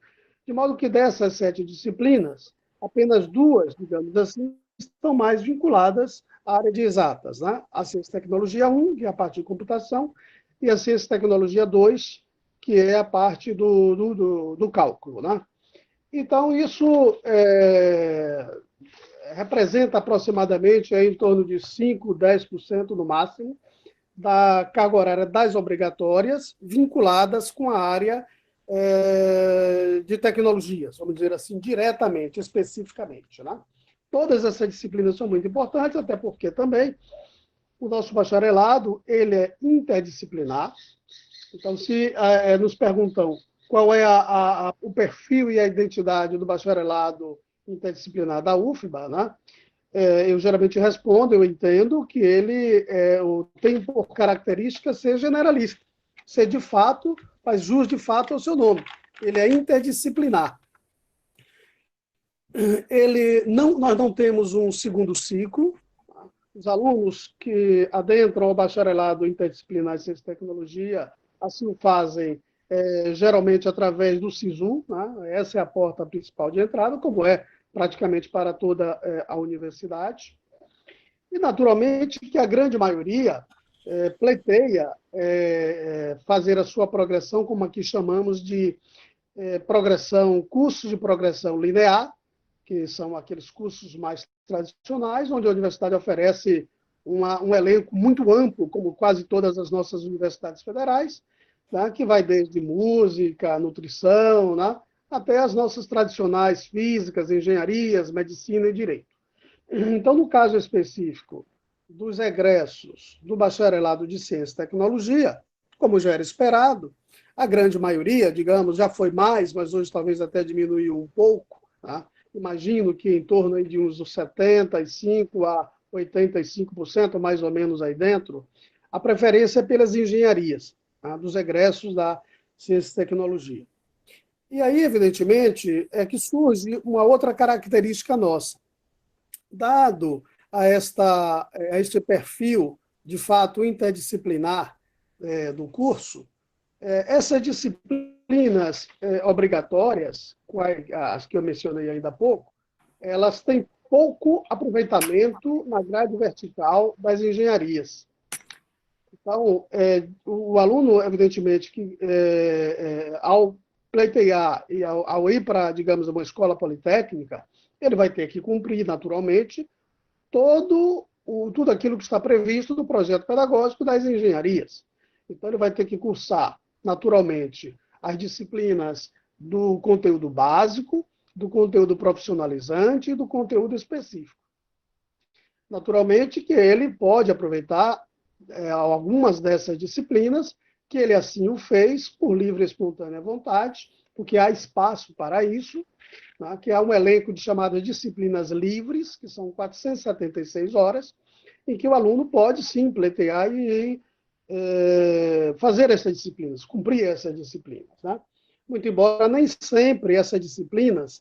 Speaker 4: De modo que dessas 7 disciplinas, apenas 2, digamos assim, estão mais vinculadas à área de exatas, né? A Ciência e Tecnologia 1, que é a parte de computação, e a Ciência e Tecnologia 2, que é a parte do cálculo, né? Então, isso representa aproximadamente em torno de 5%, 10% no máximo da carga horária das obrigatórias vinculadas com a área de tecnologias, vamos dizer assim, diretamente, especificamente, né? Todas essas disciplinas são muito importantes, até porque também o nosso bacharelado ele é interdisciplinar. Então, se nos perguntam qual é o perfil e a identidade do bacharelado interdisciplinar da UFBA, né? Eu geralmente respondo, eu entendo que ele tem por característica ser generalista, ser de fato, faz jus de fato ao seu nome. Ele é interdisciplinar. Nós não temos um segundo ciclo. Os alunos que adentram ao bacharelado interdisciplinar em Ciência e Tecnologia assim o fazem geralmente através do SISU, né? Essa é a porta principal de entrada, como é praticamente para toda a universidade. E, naturalmente, que a grande maioria pleiteia fazer a sua progressão, como aqui chamamos de cursos de progressão linear, que são aqueles cursos mais tradicionais, onde a universidade oferece um elenco muito amplo, como quase todas as nossas universidades federais, né, que vai desde música, nutrição, né, até as nossas tradicionais físicas, engenharias, medicina e direito. Então, no caso específico dos egressos do bacharelado de Ciência e Tecnologia, como já era esperado, a grande maioria, digamos, já foi mais, mas hoje talvez até diminuiu um pouco, tá? Imagino que em torno de uns 75% a 85%, mais ou menos aí dentro, a preferência é pelas engenharias, tá? Dos egressos da Ciência e Tecnologia. E aí, evidentemente, é que surge uma outra característica nossa. Dado a este perfil, de fato, interdisciplinar do curso, essas disciplinas obrigatórias, as que eu mencionei ainda há pouco, elas têm pouco aproveitamento na grade vertical das engenharias. Então, o aluno, evidentemente, que ao pleitear e ao ir para, digamos, uma escola politécnica, ele vai ter que cumprir, naturalmente, tudo aquilo que está previsto no projeto pedagógico das engenharias. Então, ele vai ter que cursar, naturalmente, as disciplinas do conteúdo básico, do conteúdo profissionalizante e do conteúdo específico. Naturalmente que ele pode aproveitar algumas dessas disciplinas, que ele assim o fez por livre e espontânea vontade, porque há espaço para isso, né, que há um elenco de chamadas disciplinas livres, que são 476 horas, em que o aluno pode sim pleitear e fazer essas disciplinas, cumprir essas disciplinas. Né? Muito embora nem sempre essas disciplinas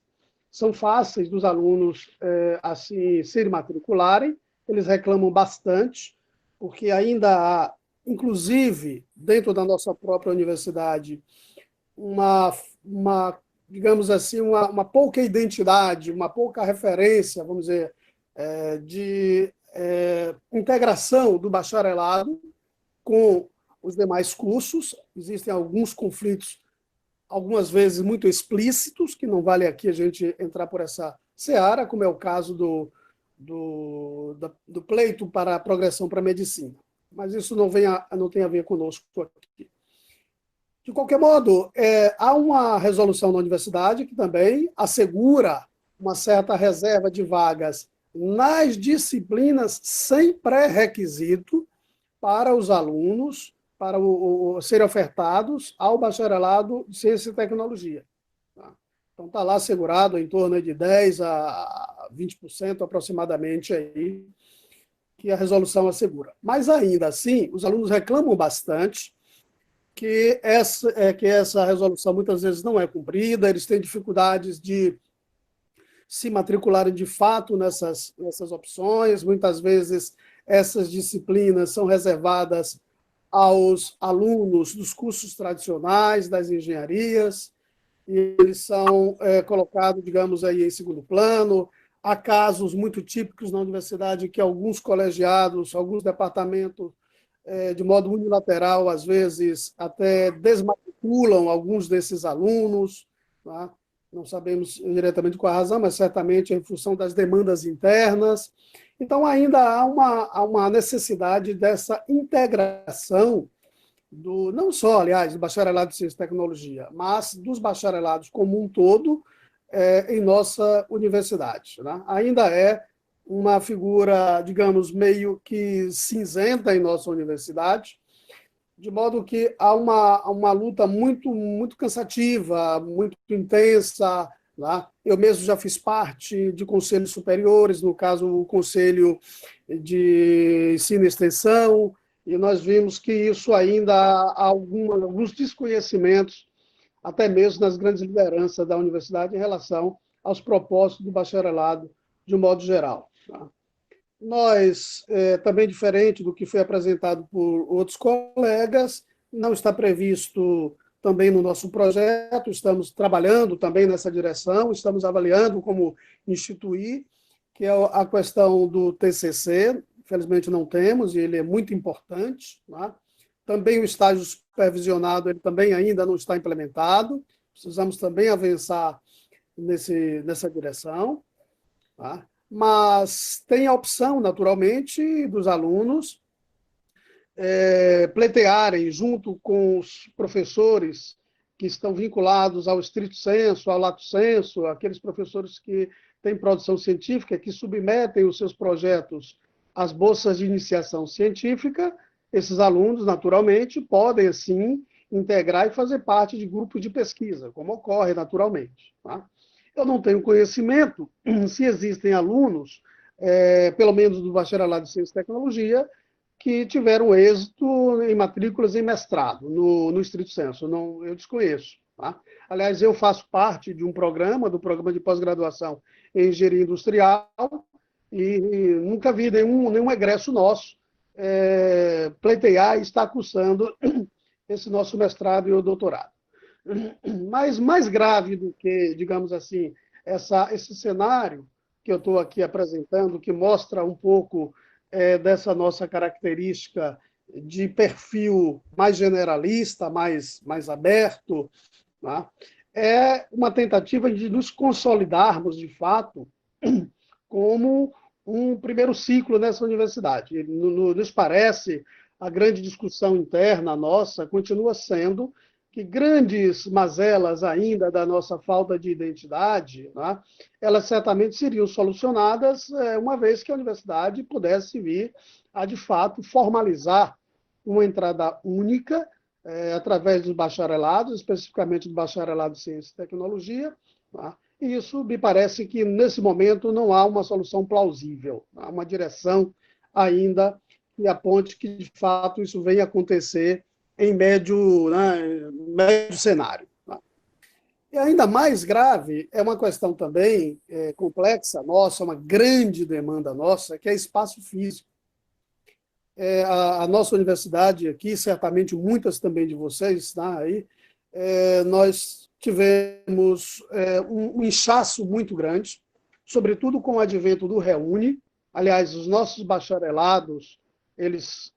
Speaker 4: são fáceis dos alunos assim se matricularem, eles reclamam bastante, porque ainda há, inclusive, dentro da nossa própria universidade, digamos assim, uma pouca identidade, uma pouca referência, vamos dizer, de integração do bacharelado com os demais cursos. Existem alguns conflitos, algumas vezes muito explícitos, que não vale aqui a gente entrar por essa seara, como é o caso do pleito para a progressão para a medicina. Mas isso não tem a ver conosco aqui. De qualquer modo, há uma resolução na universidade que também assegura uma certa reserva de vagas nas disciplinas sem pré-requisito para os alunos, para serem ofertados ao bacharelado de Ciência e Tecnologia. Tá? Então, está lá assegurado em torno de 10% a 20% aproximadamente aí, que a resolução assegura. Mas, ainda assim, os alunos reclamam bastante que essa resolução muitas vezes não é cumprida, eles têm dificuldades de se matricularem de fato nessas opções, muitas vezes essas disciplinas são reservadas aos alunos dos cursos tradicionais, das engenharias, e eles são colocados, digamos, aí em segundo plano. Há casos muito típicos na universidade que alguns colegiados, alguns departamentos, de modo unilateral, às vezes até desmatriculam alguns desses alunos, tá? Não sabemos diretamente qual a razão, mas certamente é em função das demandas internas. Então, ainda há uma necessidade dessa integração, não só, aliás, do bacharelado de Ciência e Tecnologia, mas dos bacharelados como um todo em nossa universidade. Né? Ainda é uma figura, digamos, meio que cinzenta em nossa universidade, de modo que há uma luta muito, muito cansativa, muito intensa. Lá. Eu mesmo já fiz parte de conselhos superiores, no caso, o Conselho de Ensino e Extensão, e nós vimos que isso ainda há alguns desconhecimentos, até mesmo nas grandes lideranças da universidade, em relação aos propósitos do bacharelado, de um modo geral. Tá? Nós, também diferente do que foi apresentado por outros colegas, não está previsto também no nosso projeto, estamos trabalhando também nessa direção, estamos avaliando como instituir, que é a questão do TCC, infelizmente não temos, e ele é muito importante. Tá? Também o estágio supervisionado, ele também ainda não está implementado, precisamos também avançar nessa direção. Tá? Mas tem a opção, naturalmente, dos alunos pleitearem junto com os professores que estão vinculados ao estrito sensu, ao lato sensu, aqueles professores que têm produção científica, que submetem os seus projetos às bolsas de iniciação científica. Esses alunos, naturalmente, podem, assim, integrar e fazer parte de grupos de pesquisa, como ocorre naturalmente. Tá? Eu não tenho conhecimento se existem alunos, pelo menos do bacharelado de Ciência e Tecnologia, que tiveram êxito em matrículas em mestrado, no estrito sensu. Eu desconheço. Tá? Aliás, eu faço parte de do programa de pós-graduação em Engenharia Industrial, e nunca vi nenhum egresso nosso pleitear e estar cursando esse nosso mestrado e o doutorado. Mas mais grave do que, digamos assim, esse cenário que eu estou aqui apresentando, que mostra um pouco dessa nossa característica de perfil mais generalista, mais aberto, tá? É uma tentativa de nos consolidarmos, de fato, como um primeiro ciclo nessa universidade. Nos parece, a grande discussão interna nossa continua sendo que grandes mazelas ainda da nossa falta de identidade, né, elas certamente seriam solucionadas uma vez que a universidade pudesse vir a, de fato, formalizar uma entrada única através dos bacharelados, especificamente do bacharelado em Ciência e Tecnologia. Né, e isso me parece que, nesse momento, não há uma solução plausível, há uma direção ainda que aponte que, de fato, isso venha a acontecer em médio, né, médio cenário. Né? E ainda mais grave é uma questão também complexa nossa, uma grande demanda nossa, que é espaço físico. A nossa universidade aqui, certamente muitas também de vocês, né, aí, nós tivemos um inchaço muito grande, sobretudo com o advento do Reúne. Aliás, os nossos bacharelados, eles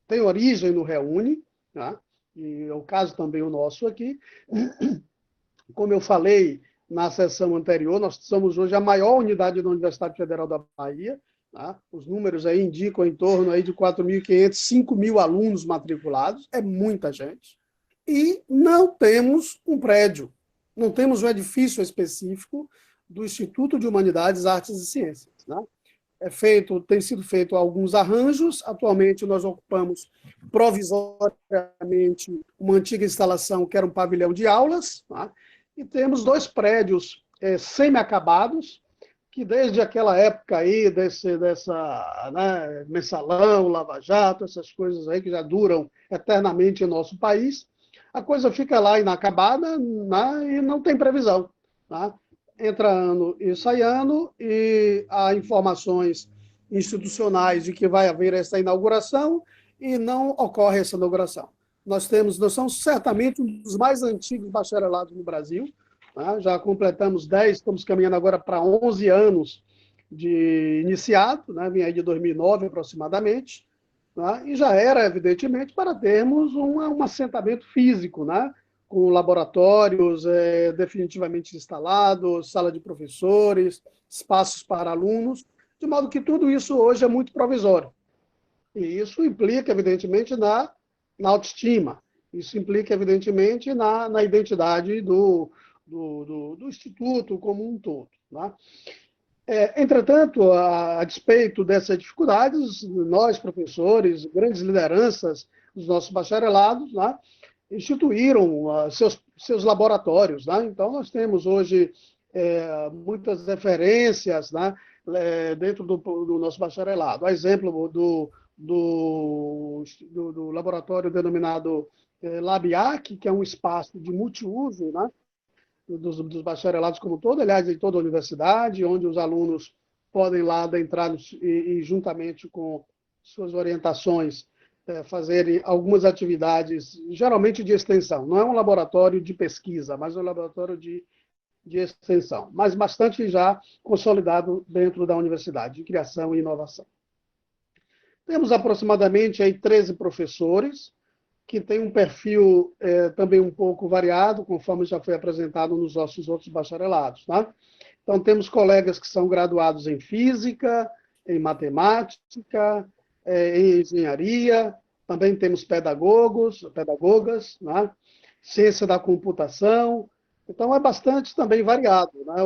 Speaker 4: têm origem no Reúne, né? E é o caso também o nosso aqui. Como eu falei na sessão anterior, nós somos hoje a maior unidade da Universidade Federal da Bahia. Né? Os números aí indicam em torno aí de 4.500, 5.000 alunos matriculados, é muita gente. E não temos um prédio, não temos um edifício específico do Instituto de Humanidades, Artes e Ciências. Né? Tem sido feito alguns arranjos. Atualmente nós ocupamos provisoriamente uma antiga instalação que era um pavilhão de aulas, tá? E temos 2 prédios semi-acabados, que desde aquela época aí, né, mensalão, lava-jato, essas coisas aí que já duram eternamente em nosso país, a coisa fica lá inacabada, né, e não tem previsão. Tá? Entra ano e sai ano, e há informações institucionais de que vai haver essa inauguração e não ocorre essa inauguração. Nós somos certamente um dos mais antigos bacharelados no Brasil, tá? Já completamos 10, estamos caminhando agora para 11 anos de iniciado, né? Vim aí de 2009 aproximadamente, tá? E já era, evidentemente, para termos um assentamento físico, né? Com laboratórios definitivamente instalados, sala de professores, espaços para alunos, de modo que tudo isso hoje é muito provisório. E isso implica, evidentemente, na autoestima, isso implica, evidentemente, na identidade do Instituto como um todo. Né? Entretanto, a despeito dessas dificuldades, nós, professores, grandes lideranças dos nossos bacharelados, né, instituíram seus laboratórios. Né? Então, nós temos hoje muitas referências, né, dentro do nosso bacharelado. A exemplo do laboratório denominado LabIAC, que é um espaço de multiuso, né, dos bacharelados como um todo, aliás, em toda a universidade, onde os alunos podem lá adentrar e juntamente com suas orientações, fazerem algumas atividades, geralmente de extensão. Não é um laboratório de pesquisa, mas um laboratório de extensão, mas bastante já consolidado dentro da universidade, de criação e inovação. Temos aproximadamente aí 13 professores, que têm um perfil também um pouco variado, conforme já foi apresentado nos nossos outros bacharelados. Tá? Então, temos colegas que são graduados em física, em matemática, em engenharia, também temos pedagogas, né? Ciência da computação. Então, é bastante também variado, né,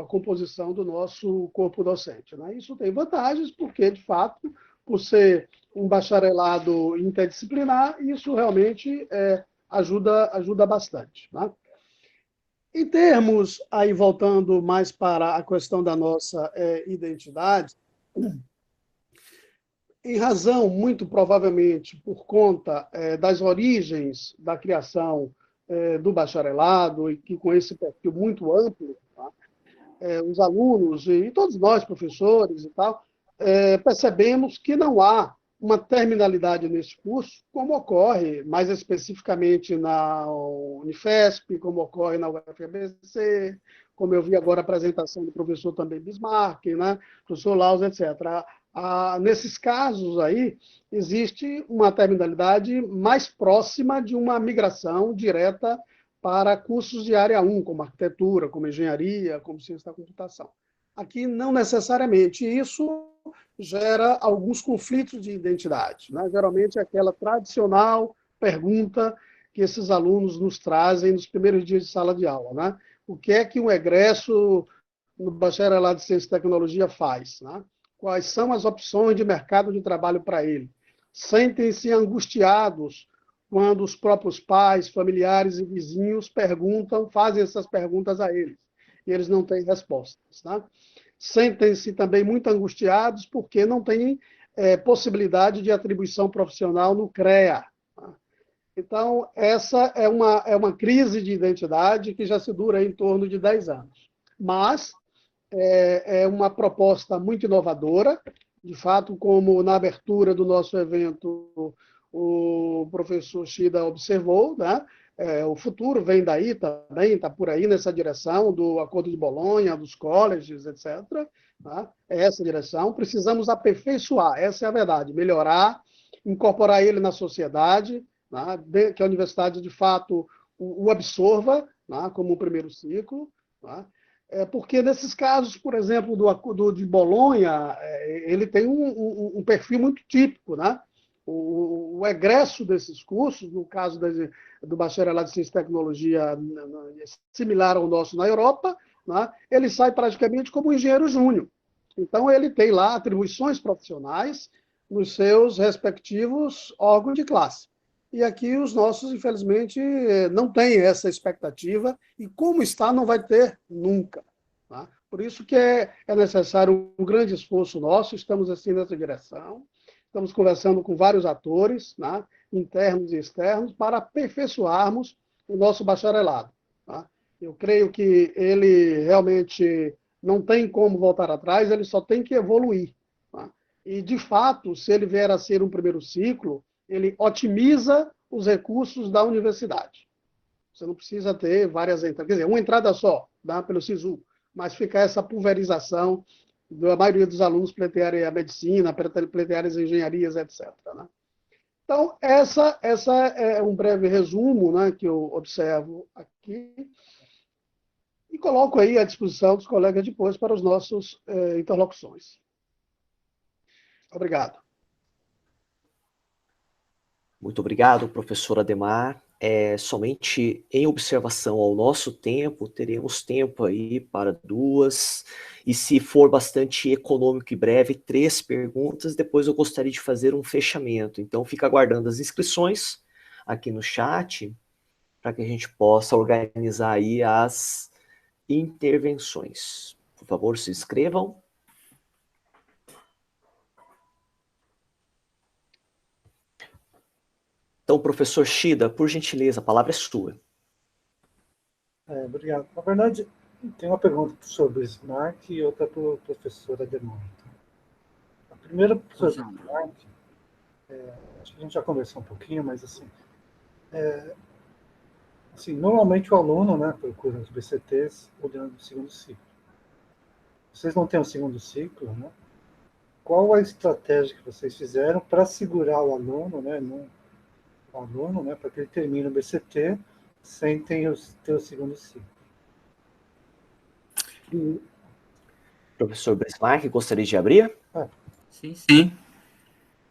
Speaker 4: a composição do nosso corpo docente. Né? Isso tem vantagens, porque, de fato, por ser um bacharelado interdisciplinar, isso realmente ajuda bastante. Né? Em termos, aí voltando mais para a questão da nossa identidade, em razão, muito provavelmente, por conta das origens da criação do bacharelado, e que com esse perfil muito amplo, tá? Os alunos e todos nós, professores e tal, percebemos que não há uma terminalidade nesse curso, como ocorre mais especificamente na Unifesp, como ocorre na UFABC, como eu vi agora a apresentação do professor também Bismarck, né? Professor Laus, etc. Nesses casos aí, existe uma terminalidade mais próxima de uma migração direta para cursos de área 1, como arquitetura, como engenharia, como ciência da computação. Aqui, não necessariamente. Isso gera alguns conflitos de identidade. Né? Geralmente, aquela tradicional pergunta que esses alunos nos trazem nos primeiros dias de sala de aula, né? O que é que um egresso no bacharelado de Ciência e Tecnologia faz, né? Quais são as opções de mercado de trabalho para ele? Sentem-se angustiados quando os próprios pais, familiares e vizinhos perguntam, fazem essas perguntas a eles, e eles não têm respostas, né? Sentem-se também muito angustiados porque não têm possibilidade de atribuição profissional no CREA. Então, essa é uma crise de identidade que já se dura em torno de 10 anos. Mas é uma proposta muito inovadora. De fato, como na abertura do nosso evento o professor Shida observou, né? O futuro vem daí também, está por aí nessa direção do Acordo de Bolonha, dos colleges, etc. Tá? É essa direção. Precisamos aperfeiçoar, essa é a verdade, melhorar, incorporar ele na sociedade, né? Que a universidade, de fato, o absorva, né? Como um primeiro ciclo. Né? Porque nesses casos, por exemplo, do Acordo de Bolonha, ele tem um perfil muito típico, né? O egresso desses cursos, no caso do bacharelado de Ciência e Tecnologia similar ao nosso na Europa, né, ele sai praticamente como um engenheiro júnior. Então, ele tem lá atribuições profissionais nos seus respectivos órgãos de classe. E aqui os nossos, infelizmente, não têm essa expectativa, e como está, não vai ter nunca. Tá? Por isso que é necessário um grande esforço nosso, estamos assim nessa direção. Estamos conversando com vários atores, né, internos e externos, para aperfeiçoarmos o nosso bacharelado. Tá? Eu creio que ele realmente não tem como voltar atrás, ele só tem que evoluir. Tá? E, de fato, se ele vier a ser um primeiro ciclo, ele otimiza os recursos da universidade. Você não precisa ter várias entradas, quer dizer, uma entrada só, dá pelo SISU, mas fica essa pulverização da maioria dos alunos pleitearem a medicina, pleitearem as engenharias, etc. Né? Então, essa é um breve resumo, né, que eu observo aqui e coloco aí à disposição dos colegas depois para os nossos interlocuções. Obrigado.
Speaker 1: Muito obrigado, professor Adhemar. Somente em observação ao nosso tempo, teremos tempo aí para 2, e se for bastante econômico e breve, 3 perguntas, depois eu gostaria de fazer um fechamento. Então, fica aguardando as inscrições aqui no chat, para que a gente possa organizar aí as intervenções. Por favor, se inscrevam. Então, professor Shida, por gentileza, a palavra é sua.
Speaker 5: Obrigado. Na verdade, tem uma pergunta sobre o Bismarck e outra para o professor Adhemar. A primeira, professor Bismarck, acho que a gente já conversou um pouquinho, mas assim, normalmente o aluno, né, procura os BCTs olhando o segundo ciclo. Vocês não têm um segundo ciclo, né? Qual a estratégia que vocês fizeram para segurar o aluno, né, para que ele termine o BCT sem ter o segundo ciclo?
Speaker 1: Professor Bismarck, gostaria de abrir?
Speaker 3: Sim.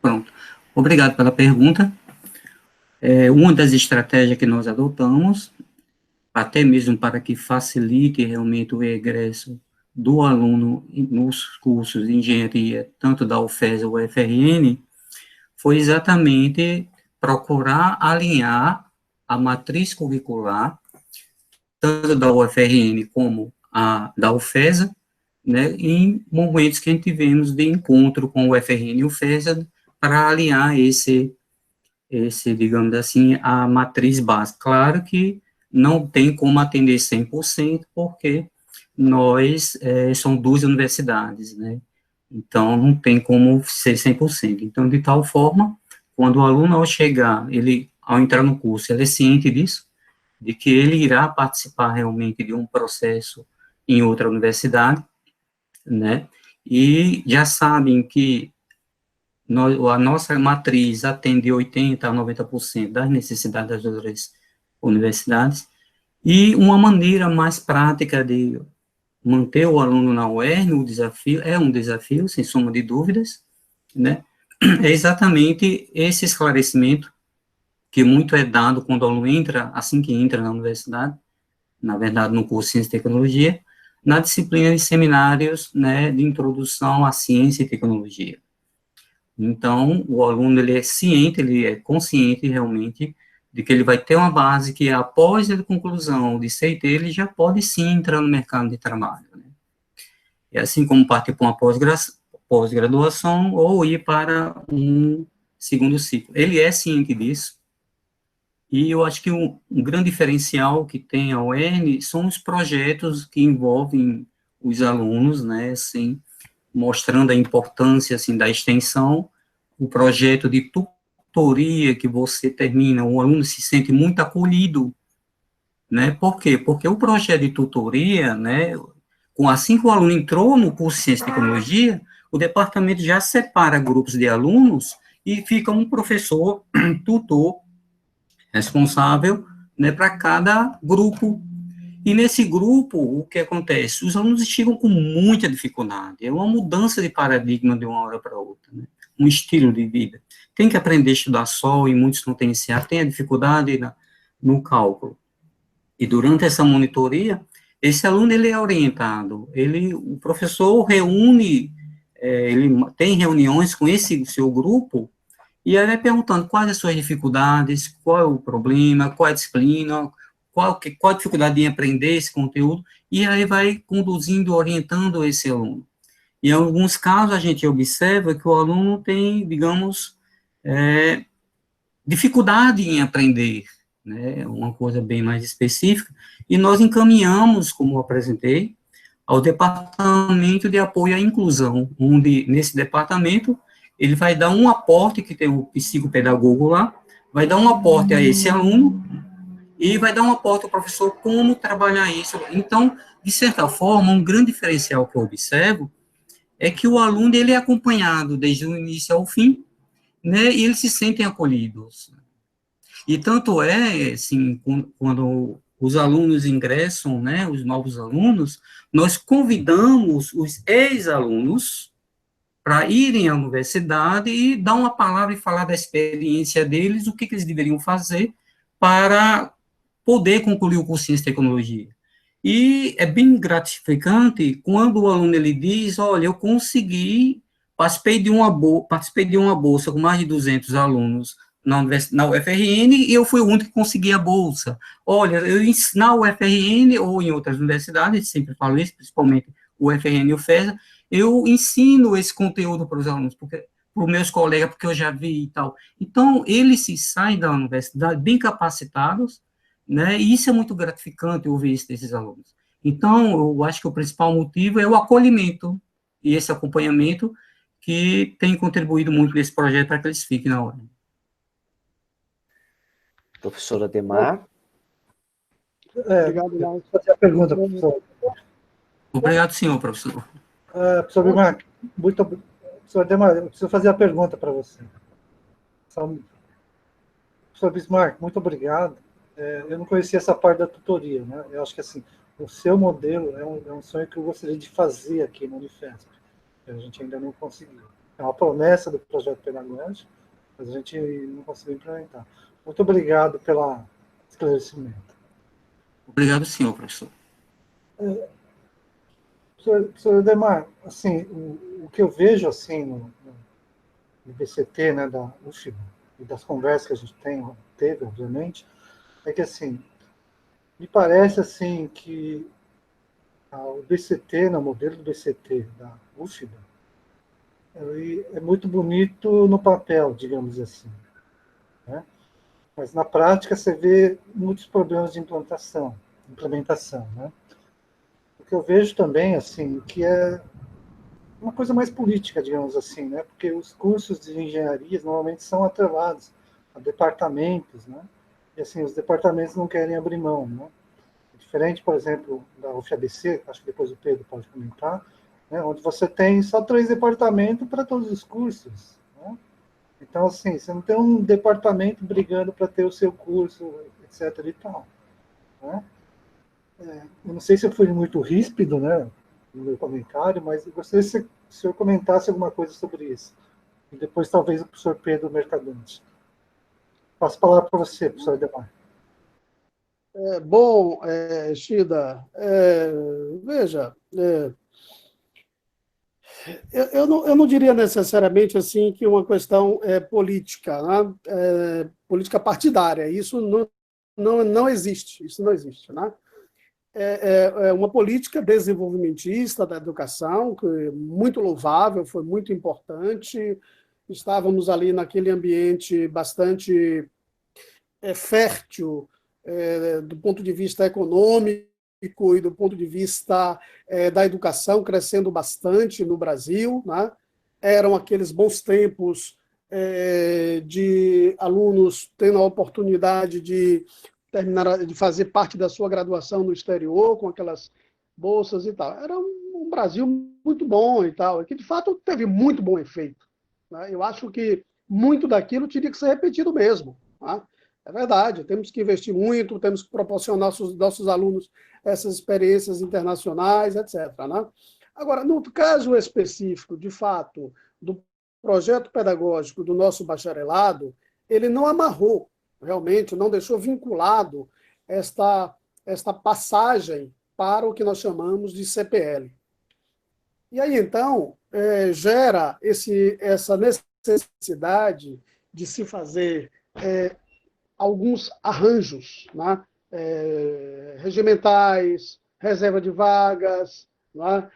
Speaker 3: Pronto. Obrigado pela pergunta. Uma das estratégias que nós adotamos, até mesmo para que facilite realmente o egresso do aluno nos cursos de engenharia, tanto da UFES ou UFRN, foi exatamente procurar alinhar a matriz curricular, tanto da UFRN como a da UFESA, né, em momentos que a gente tivemos de encontro com o UFRN e o UFESA, para alinhar esse, digamos assim, a matriz básica. Claro que não tem como atender 100%, porque são 2 universidades, né, então não tem como ser 100%. Então, de tal forma, quando o aluno, ao entrar no curso, ele é ciente disso, de que ele irá participar realmente de um processo em outra universidade, né, e já sabem que a nossa matriz atende 80% a 90% das necessidades das outras universidades, e uma maneira mais prática de manter o aluno na UERN, um desafio, sem sombra de dúvidas, né, é exatamente esse esclarecimento que muito é dado quando o aluno entra, assim que entra na universidade, na verdade, no curso de Ciência e Tecnologia, na disciplina de seminários, né, de introdução à ciência e tecnologia. Então, o aluno, ele é ciente, ele é consciente, realmente, de que ele vai ter uma base que, após a conclusão de CIT, ele já pode, sim, entrar no mercado de trabalho, né? E assim como partir para uma pós-graduação ou ir para um segundo ciclo. Ele é ciente disso, e eu acho que um grande diferencial que tem a UERN são os projetos que envolvem os alunos, né, assim, mostrando a importância, assim, da extensão, o projeto de tutoria que você termina, o aluno se sente muito acolhido, né, por quê? Porque o projeto de tutoria, né, assim que o aluno entrou no curso de Ciência e Tecnologia, o departamento já separa grupos de alunos e fica um professor, tutor, responsável, né, para cada grupo. E nesse grupo, o que acontece? Os alunos chegam com muita dificuldade, é uma mudança de paradigma de uma hora para outra, né? Um estilo de vida. Tem que aprender a estudar só, e muitos não têm esse hábito, tem a dificuldade no cálculo. E durante essa monitoria, esse aluno, ele é orientado, o professor reúne, ele tem reuniões com esse seu grupo, e aí vai perguntando quais as suas dificuldades, qual é o problema, qual é a disciplina, qual a dificuldade em aprender esse conteúdo, e aí vai conduzindo, orientando esse aluno. E em alguns casos a gente observa que o aluno tem, digamos, dificuldade em aprender, né, uma coisa bem mais específica, e nós encaminhamos, como eu apresentei, ao Departamento de Apoio à Inclusão, onde, nesse departamento, ele vai dar um aporte, que tem o psicopedagogo lá, vai dar um aporte a esse aluno, e vai dar um aporte ao professor como trabalhar isso. Então, de certa forma, um grande diferencial que eu observo é que o aluno, ele é acompanhado desde o início ao fim, né, e eles se sentem acolhidos. E tanto é, assim, quando os alunos ingressam, né, os novos alunos, nós convidamos os ex-alunos para irem à universidade e dar uma palavra e falar da experiência deles, o que eles deveriam fazer para poder concluir o curso de Ciência e Tecnologia. E é bem gratificante quando o aluno ele diz, olha, eu consegui, participei de uma bolsa com mais de 200 alunos na UFRN, e eu fui o único que consegui a bolsa. Olha, na UFRN ou em outras universidades, sempre falo isso, principalmente o UFRN e o FESA, eu ensino esse conteúdo para os alunos, para os meus colegas, porque eu já vi e tal. Então, eles se saem da universidade bem capacitados, né, e isso é muito gratificante ouvir isso desses alunos. Então, eu acho que o principal motivo é o acolhimento e esse acompanhamento que tem contribuído muito nesse projeto para que eles fiquem na hora.
Speaker 1: Professora Ademar.
Speaker 4: Obrigado, Lauro.
Speaker 5: Fazer a pergunta, professor.
Speaker 3: Obrigado, senhor, professor.
Speaker 5: Professor Bismarck, professor Ademar, eu preciso fazer a pergunta para você. Professor Bismarck, muito obrigado. Eu não conhecia essa parte da tutoria, né? Eu acho que, assim, o seu modelo é um sonho que eu gostaria de fazer aqui no Unifesp. A gente ainda não conseguiu. É uma promessa do projeto pedagógico, mas a gente não conseguiu implementar. Muito obrigado pelo esclarecimento.
Speaker 3: Obrigado, senhor, professor.
Speaker 5: Professor Ademar, assim, o que eu vejo assim no BCT, né, da UFBA, e das conversas que a gente teve, obviamente, é que, assim, me parece, assim, que o BCT, no modelo do BCT da UFBA, ele é muito bonito no papel, digamos assim, né? Mas na prática você vê muitos problemas de implementação, né? O que eu vejo também, assim, que é uma coisa mais política, digamos assim, né? Porque os cursos de engenharia normalmente são atrelados a departamentos, né? E, assim, os departamentos não querem abrir mão, né? Diferente, por exemplo, da UFABC, acho que depois o Pedro pode comentar, né? Onde você tem só 3 departamentos para todos os cursos, né? Então, assim, você não tem um departamento brigando para ter o seu curso, etc. e tal, né? Eu não sei se eu fui muito ríspido, né, no meu comentário, mas eu gostaria que o senhor comentasse alguma coisa sobre isso. E depois, talvez, o professor Pedro Mercadante. Passo a palavra para você, professor Ademar.
Speaker 4: Bom, Shida, veja, eu não diria necessariamente assim que uma questão é política, né? Política partidária. Isso não existe. Isso não existe, né? É uma política desenvolvimentista da educação, que é muito louvável, foi muito importante. Estávamos ali naquele ambiente bastante fértil do ponto de vista econômico e do ponto de vista da educação, crescendo bastante no Brasil, né? Eram aqueles bons tempos de alunos tendo a oportunidade de terminar, de fazer parte da sua graduação no exterior, com aquelas bolsas e tal. Era um Brasil muito bom e tal, que de fato teve muito bom efeito, né? Eu acho que muito daquilo teria que ser repetido mesmo, né? É verdade, temos que investir muito, temos que proporcionar aos nossos alunos essas experiências internacionais, etc., né? Agora, no caso específico, de fato, do projeto pedagógico do nosso bacharelado, ele não amarrou, realmente, não deixou vinculado esta passagem para o que nós chamamos de CPL. E aí, então, gera essa necessidade de se fazer alguns arranjos, né? Regimentais, reserva de vagas, né?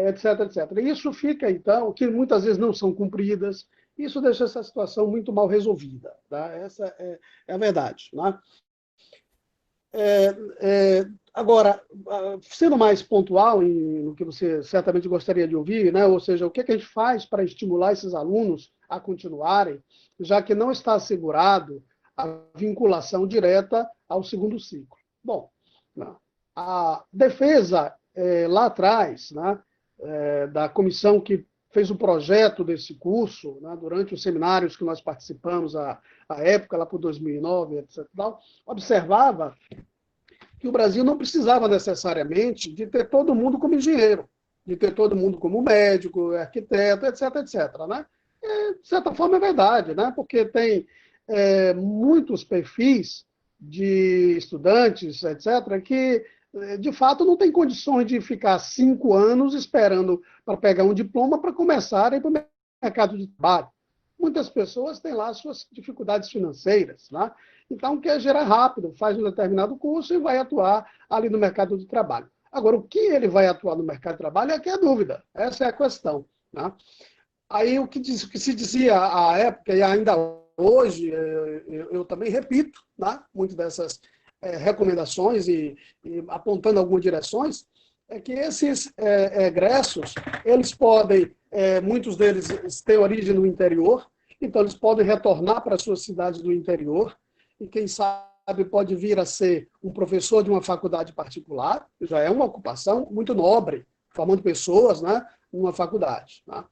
Speaker 4: Etc, etc. E isso fica, então, que muitas vezes não são cumpridas, isso deixa essa situação muito mal resolvida, tá? Essa é a verdade, né? Agora, sendo mais pontual no que você certamente gostaria de ouvir, né? Ou seja, o que a gente faz para estimular esses alunos a continuarem, já que não está assegurado a vinculação direta ao segundo ciclo. Bom, a defesa lá atrás, né, da comissão que fez o projeto desse curso, né, durante os seminários que nós participamos à época, lá por 2009, etc., observava que o Brasil não precisava necessariamente de ter todo mundo como engenheiro, de ter todo mundo como médico, arquiteto, etc., etc., né? De certa forma é verdade, né? Porque tem muitos perfis de estudantes, etc., que, de fato, não têm condições de ficar 5 anos esperando para pegar um diploma para começarem para o mercado de trabalho. Muitas pessoas têm lá suas dificuldades financeiras, né? Então, quer gerar rápido, faz um determinado curso e vai atuar ali no mercado de trabalho. Agora, o que ele vai atuar no mercado de trabalho é que é a dúvida. Essa é a questão, né? Aí, o que se dizia à época, e ainda hoje, eu também repito, né, muitas dessas recomendações e apontando algumas direções, é que esses egressos, eles podem, muitos deles têm origem no interior, então eles podem retornar para as suas cidades do interior, e quem sabe pode vir a ser um professor de uma faculdade particular, que já é uma ocupação muito nobre, formando pessoas, né, numa faculdade, né?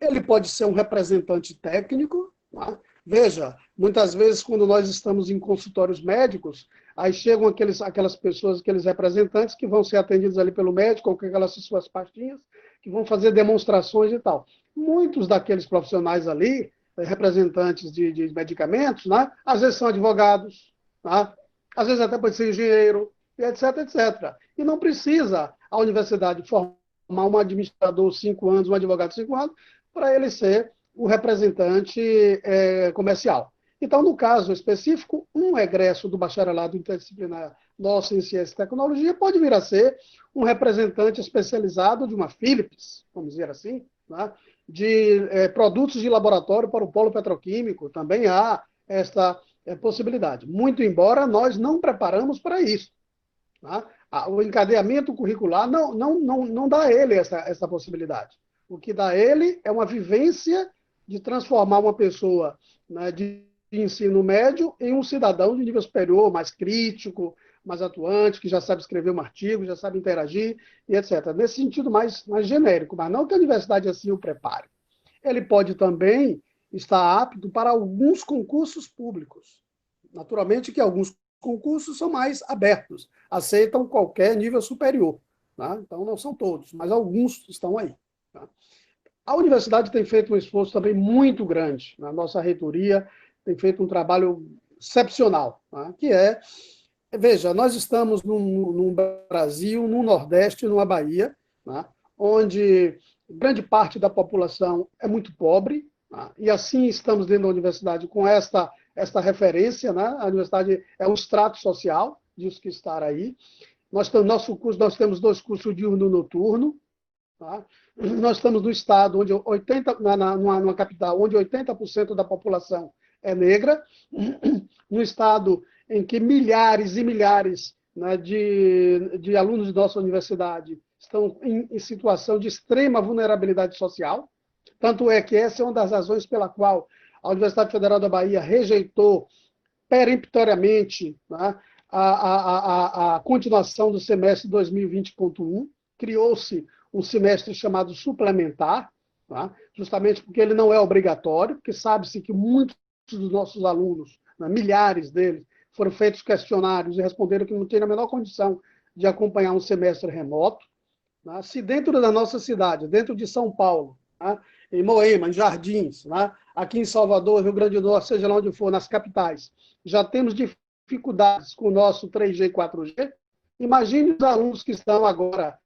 Speaker 4: Ele pode ser um representante técnico, né? Veja, muitas vezes quando nós estamos em consultórios médicos, aí chegam aquelas pessoas, aqueles representantes que vão ser atendidos ali pelo médico, com aquelas suas pastinhas, que vão fazer demonstrações e tal. Muitos daqueles profissionais ali, representantes de medicamentos, né? Às vezes são advogados, né? Às vezes até pode ser engenheiro, etc, etc. E não precisa a universidade formar um administrador 5 anos, um advogado 5 anos, para ele ser o representante comercial. Então, no caso específico, um egresso do bacharelado interdisciplinar nosso em ciência e tecnologia pode vir a ser um representante especializado de uma Philips, vamos dizer assim, né? De produtos de laboratório para o polo petroquímico, também há esta possibilidade. Muito embora nós não preparamos para isso, né? O encadeamento curricular não dá a ele essa possibilidade. O que dá a ele é uma vivência de transformar uma pessoa, né, de ensino médio em um cidadão de nível superior, mais crítico, mais atuante, que já sabe escrever um artigo, já sabe interagir, e etc. Nesse sentido mais genérico, mas não que a universidade assim o prepare. Ele pode também estar apto para alguns concursos públicos. Naturalmente que alguns concursos são mais abertos, aceitam qualquer nível superior, tá? Então não são todos, mas alguns estão aí, tá? A universidade tem feito um esforço também muito grande, na nossa reitoria tem feito um trabalho excepcional, né? Que é, veja, nós estamos num Brasil, num Nordeste, numa Bahia, né? Onde grande parte da população é muito pobre, né? E assim estamos dentro da universidade com esta referência, né? A universidade é um extrato social disso que está aí. Nós temos 2 cursos diurno e noturno. Tá? Nós estamos no estado onde numa capital onde 80% da população é negra, no estado em que milhares e milhares, né, de alunos de nossa universidade estão em situação de extrema vulnerabilidade social. Tanto é que essa é uma das razões pela qual a Universidade Federal da Bahia rejeitou peremptoriamente, né, a continuação do semestre 2020.1. Criou-se um semestre chamado suplementar, tá? Justamente porque ele não é obrigatório, porque sabe-se que muitos dos nossos alunos, né, milhares deles, foram feitos questionários e responderam que não têm a menor condição de acompanhar um semestre remoto. Tá? Se dentro da nossa cidade, dentro de São Paulo, tá? Em Moema, em Jardins, tá? Aqui em Salvador, Rio Grande do Norte, seja lá onde for, nas capitais, já temos dificuldades com o nosso 3G e 4G, imagine os alunos que estão agora,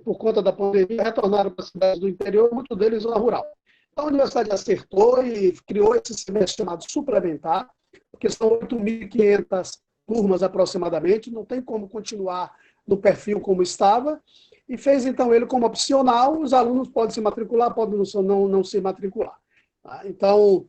Speaker 4: por conta da pandemia, retornaram para as cidades do interior, muitos deles zona rural. Então, a universidade acertou e criou esse semestre chamado suplementar, porque são 8.500 turmas aproximadamente, não tem como continuar no perfil como estava, e fez então ele como opcional, os alunos podem se matricular, podem não se matricular. Tá? Então,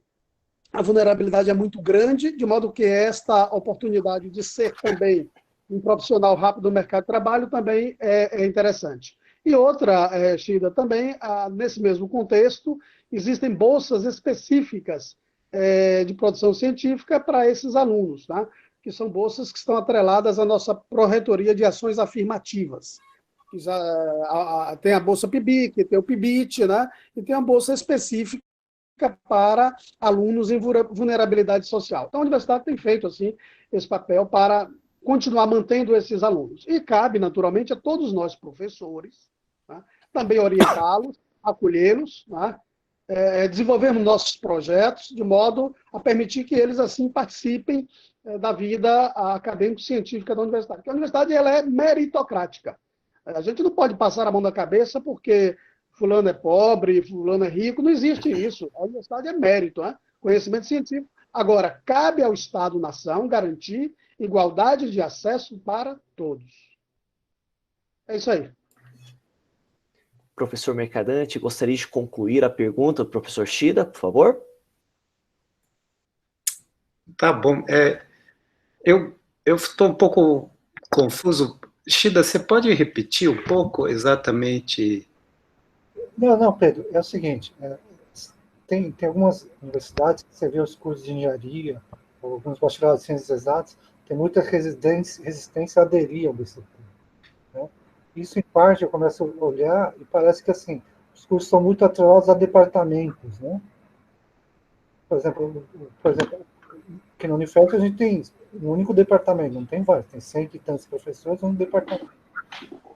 Speaker 4: a vulnerabilidade é muito grande, de modo que esta oportunidade de ser também um profissional rápido do mercado de trabalho também é interessante. E outra, Shida, também, nesse mesmo contexto, existem bolsas específicas de produção científica para esses alunos, tá? Que são bolsas que estão atreladas à nossa Pró-Reitoria de Ações Afirmativas. Que já, tem a Bolsa PIBIC, tem o PIBIT, né? E tem a bolsa específica para alunos em vulnerabilidade social. Então, a universidade tem feito assim, esse papel para continuar mantendo esses alunos. E cabe, naturalmente, a todos nós, professores, né, também orientá-los, acolhê-los, né, desenvolvermos nossos projetos de modo a permitir que eles, assim, participem da vida acadêmico-científica da universidade. Porque a universidade ela é meritocrática. A gente não pode passar a mão na cabeça porque fulano é pobre, fulano é rico, não existe isso. A universidade é mérito, né? Conhecimento científico. Agora, cabe ao Estado-nação garantir igualdade de acesso para todos. É isso aí.
Speaker 1: Professor Mercadante, gostaria de concluir a pergunta do professor Shida, por favor?
Speaker 2: Tá bom. Eu estou um pouco confuso. Shida, você pode repetir um pouco exatamente?
Speaker 5: Não, Pedro, é o seguinte, tem algumas universidades que você vê os cursos de engenharia, ou alguns bacharelados de ciências exatas, tem muita resistência a aderir ao BCT. Né? Isso, em parte, eu começo a olhar e parece que, assim, os cursos são muito atrelados a departamentos, né? Por exemplo, aqui na Unifesp a gente tem um único departamento, não tem vários, tem 100 e tantos professores no departamento.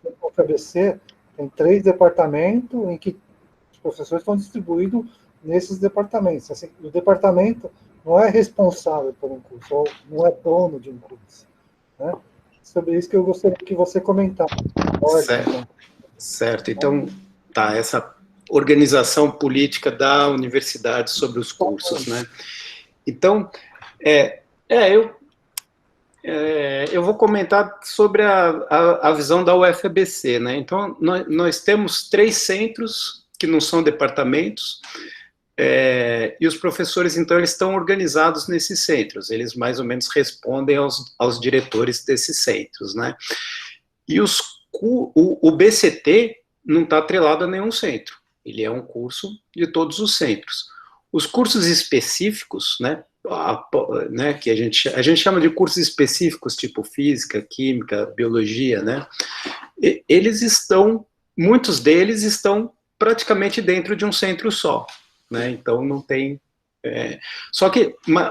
Speaker 5: No UFABC tem 3 departamentos em que os professores estão distribuídos nesses departamentos. Assim, o departamento não é responsável por um curso, ou não é dono de um curso. Né? Sobre isso que eu gostaria que você comentasse.
Speaker 2: Certo. Então, tá, essa organização política da universidade sobre os cursos, né? Então, eu vou comentar sobre a visão da UFABC, né? Então, nós temos 3 centros que não são departamentos, e os professores, então, eles estão organizados nesses centros, eles mais ou menos respondem aos diretores desses centros, né? E o BCT não está atrelado a nenhum centro, ele é um curso de todos os centros. Os cursos específicos, né, que a gente chama de cursos específicos, tipo física, química, biologia, né, muitos deles estão praticamente dentro de um centro só, né, então não tem...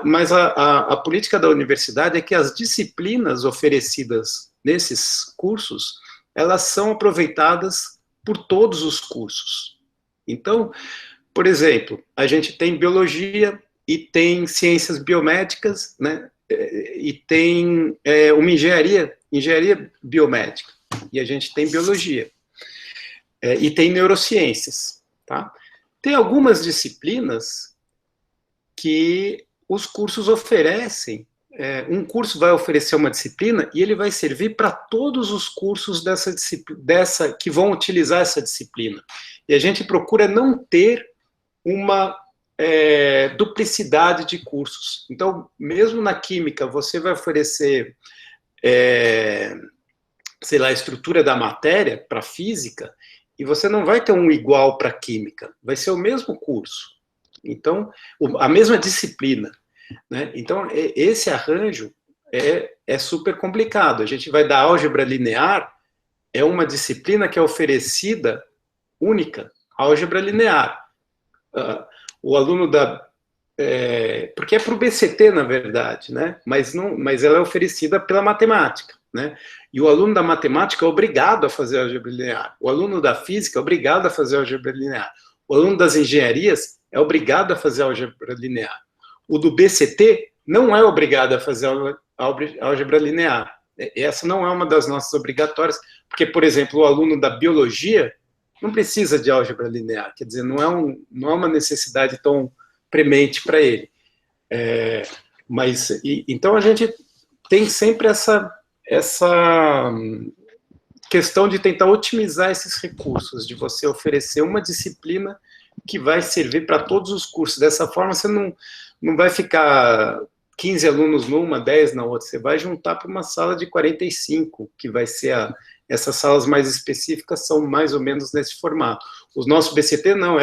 Speaker 2: mas a política da universidade é que as disciplinas oferecidas nesses cursos, elas são aproveitadas por todos os cursos. Então, por exemplo, a gente tem biologia e tem ciências biomédicas, né, e tem uma engenharia biomédica, e a gente tem biologia, e tem neurociências, tá? Tem algumas disciplinas que os cursos oferecem. Um curso vai oferecer uma disciplina e ele vai servir para todos os cursos que vão utilizar essa disciplina. E a gente procura não ter uma duplicidade de cursos. Então, mesmo na química, você vai oferecer, sei lá, a estrutura da matéria para física, e você não vai ter um igual para química, vai ser o mesmo curso. Então, a mesma disciplina. Né? Então, esse arranjo é super complicado. A gente vai dar álgebra linear, é uma disciplina que é oferecida única, álgebra linear. O aluno porque é para o BCT, na verdade, né? Mas ela é oferecida pela matemática. Né? E o aluno da matemática é obrigado a fazer álgebra linear. O aluno da física é obrigado a fazer álgebra linear. O aluno das engenharias é obrigado a fazer álgebra linear. O do BCT não é obrigado a fazer álgebra linear. Essa não é uma das nossas obrigatórias, porque, por exemplo, o aluno da biologia não precisa de álgebra linear, quer dizer, não é uma necessidade tão premente para ele. Então, a gente tem sempre essa questão de tentar otimizar esses recursos, de você oferecer uma disciplina que vai servir para todos os cursos. Dessa forma, você não vai ficar 15 alunos numa, 10 na outra, você vai juntar para uma sala de 45, que vai ser essas salas mais específicas são mais ou menos nesse formato. Os nossos BCT não,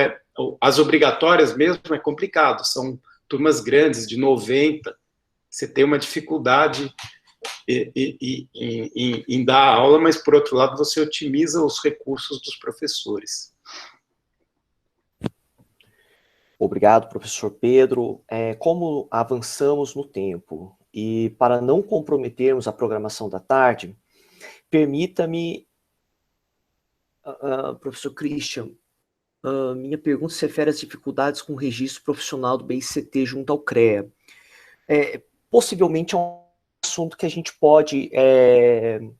Speaker 2: as obrigatórias mesmo é complicado, são turmas grandes, de 90, você tem uma dificuldade em dar aula, mas, por outro lado, você otimiza os recursos dos professores.
Speaker 1: Obrigado, professor Pedro. Como avançamos no tempo e para não comprometermos a programação da tarde, permita-me, professor Christian, minha pergunta se refere às dificuldades com o registro profissional do BICT junto ao CREA. Possivelmente é um assunto que a gente pode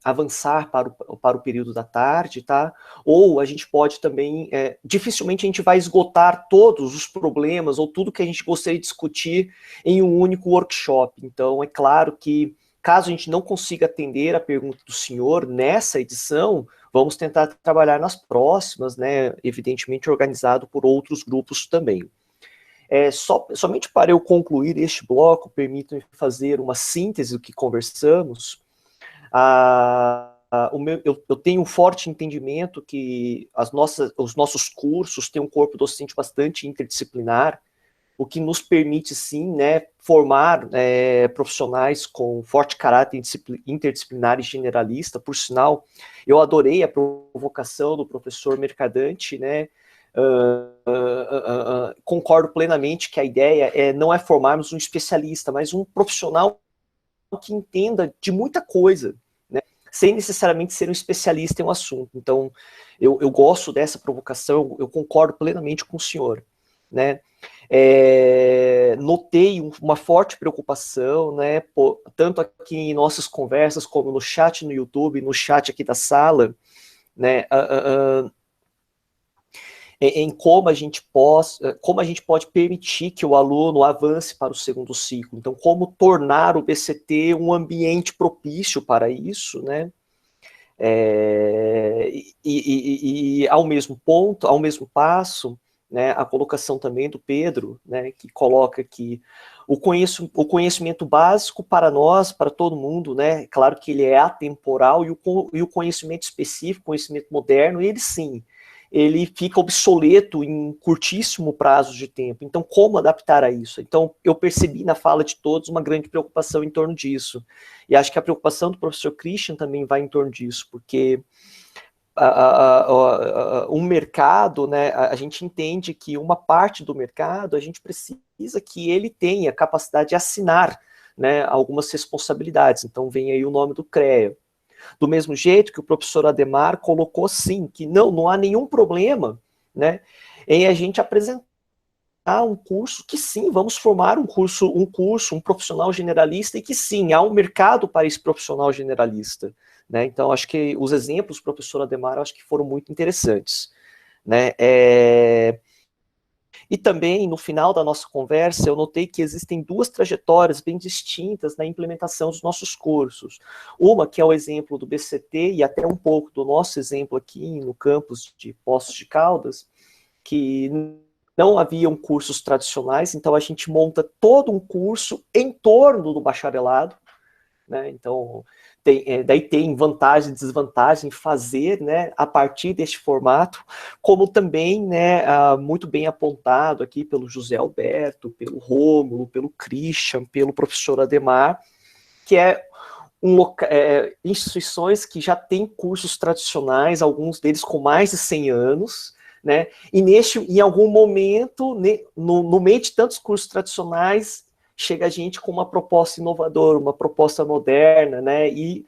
Speaker 1: avançar para o período da tarde, tá? Ou a gente pode também, dificilmente a gente vai esgotar todos os problemas ou tudo que a gente gostaria de discutir em um único workshop. Então, é claro que, caso a gente não consiga atender a pergunta do senhor nessa edição, vamos tentar trabalhar nas próximas, né? Evidentemente organizado por outros grupos também. Somente para eu concluir este bloco, permitam-me fazer uma síntese do que conversamos. Eu tenho um forte entendimento que os nossos cursos têm um corpo docente bastante interdisciplinar, o que nos permite, sim, né, formar profissionais com forte caráter interdisciplinar e generalista. Por sinal, eu adorei a provocação do professor Mercadante, né? Concordo plenamente que a ideia não é formarmos um especialista, mas um profissional que entenda de muita coisa, né, sem necessariamente ser um especialista em um assunto. Então, eu gosto dessa provocação, eu concordo plenamente com o senhor, né. Notei uma forte preocupação, né, tanto aqui em nossas conversas, como no chat no YouTube, no chat aqui da sala, né, em como a gente pode permitir que o aluno avance para o segundo ciclo. Então, como tornar o BCT um ambiente propício para isso, né? Ao mesmo ponto, ao mesmo passo, né, a colocação também do Pedro, né, que coloca que o conhecimento básico para nós, para todo mundo, né, claro que ele é atemporal, e o conhecimento específico, conhecimento moderno, ele sim, ele fica obsoleto em curtíssimo prazo de tempo. Então, como adaptar a isso? Então, eu percebi na fala de todos uma grande preocupação em torno disso. E acho que a preocupação do professor Christian também vai em torno disso, porque um mercado, né, a gente entende que uma parte do mercado, a gente precisa que ele tenha capacidade de assinar, né, algumas responsabilidades. Então, vem aí o nome do CREA. Do mesmo jeito que o professor Ademar colocou, sim, que não há nenhum problema, né, em a gente apresentar um curso que sim, vamos formar um profissional generalista, e que sim, há um mercado para esse profissional generalista, né? Então, acho que os exemplos, professor Ademar, acho que foram muito interessantes, né? E também, no final da nossa conversa, eu notei que existem duas trajetórias bem distintas na implementação dos nossos cursos. Uma, que é o exemplo do BCT, e até um pouco do nosso exemplo aqui no campus de Poços de Caldas, que não haviam cursos tradicionais, então a gente monta todo um curso em torno do bacharelado, né? Então, daí tem vantagem e desvantagem fazer, né, a partir deste formato, como também, né, muito bem apontado aqui pelo José Alberto, pelo Rômulo, pelo Christian, pelo professor Ademar, que é instituições que já têm cursos tradicionais, alguns deles com mais de 100 anos, né? E em algum momento, no meio de tantos cursos tradicionais, chega a gente com uma proposta inovadora, uma proposta moderna, né? E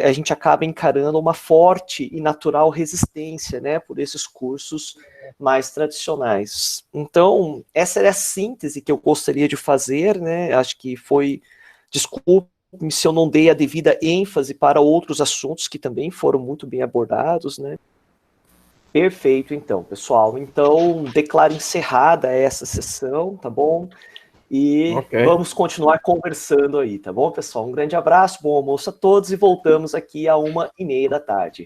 Speaker 1: a gente acaba encarando uma forte e natural resistência, né, por esses cursos mais tradicionais. Então, essa era a síntese que eu gostaria de fazer, né? Acho que foi, desculpe-me se eu não dei a devida ênfase para outros assuntos que também foram muito bem abordados, né? Perfeito, então, pessoal. Então, declaro encerrada essa sessão, tá bom? E vamos continuar conversando aí, tá bom, pessoal? Um grande abraço, bom almoço a todos, e voltamos aqui à 1h30 da tarde.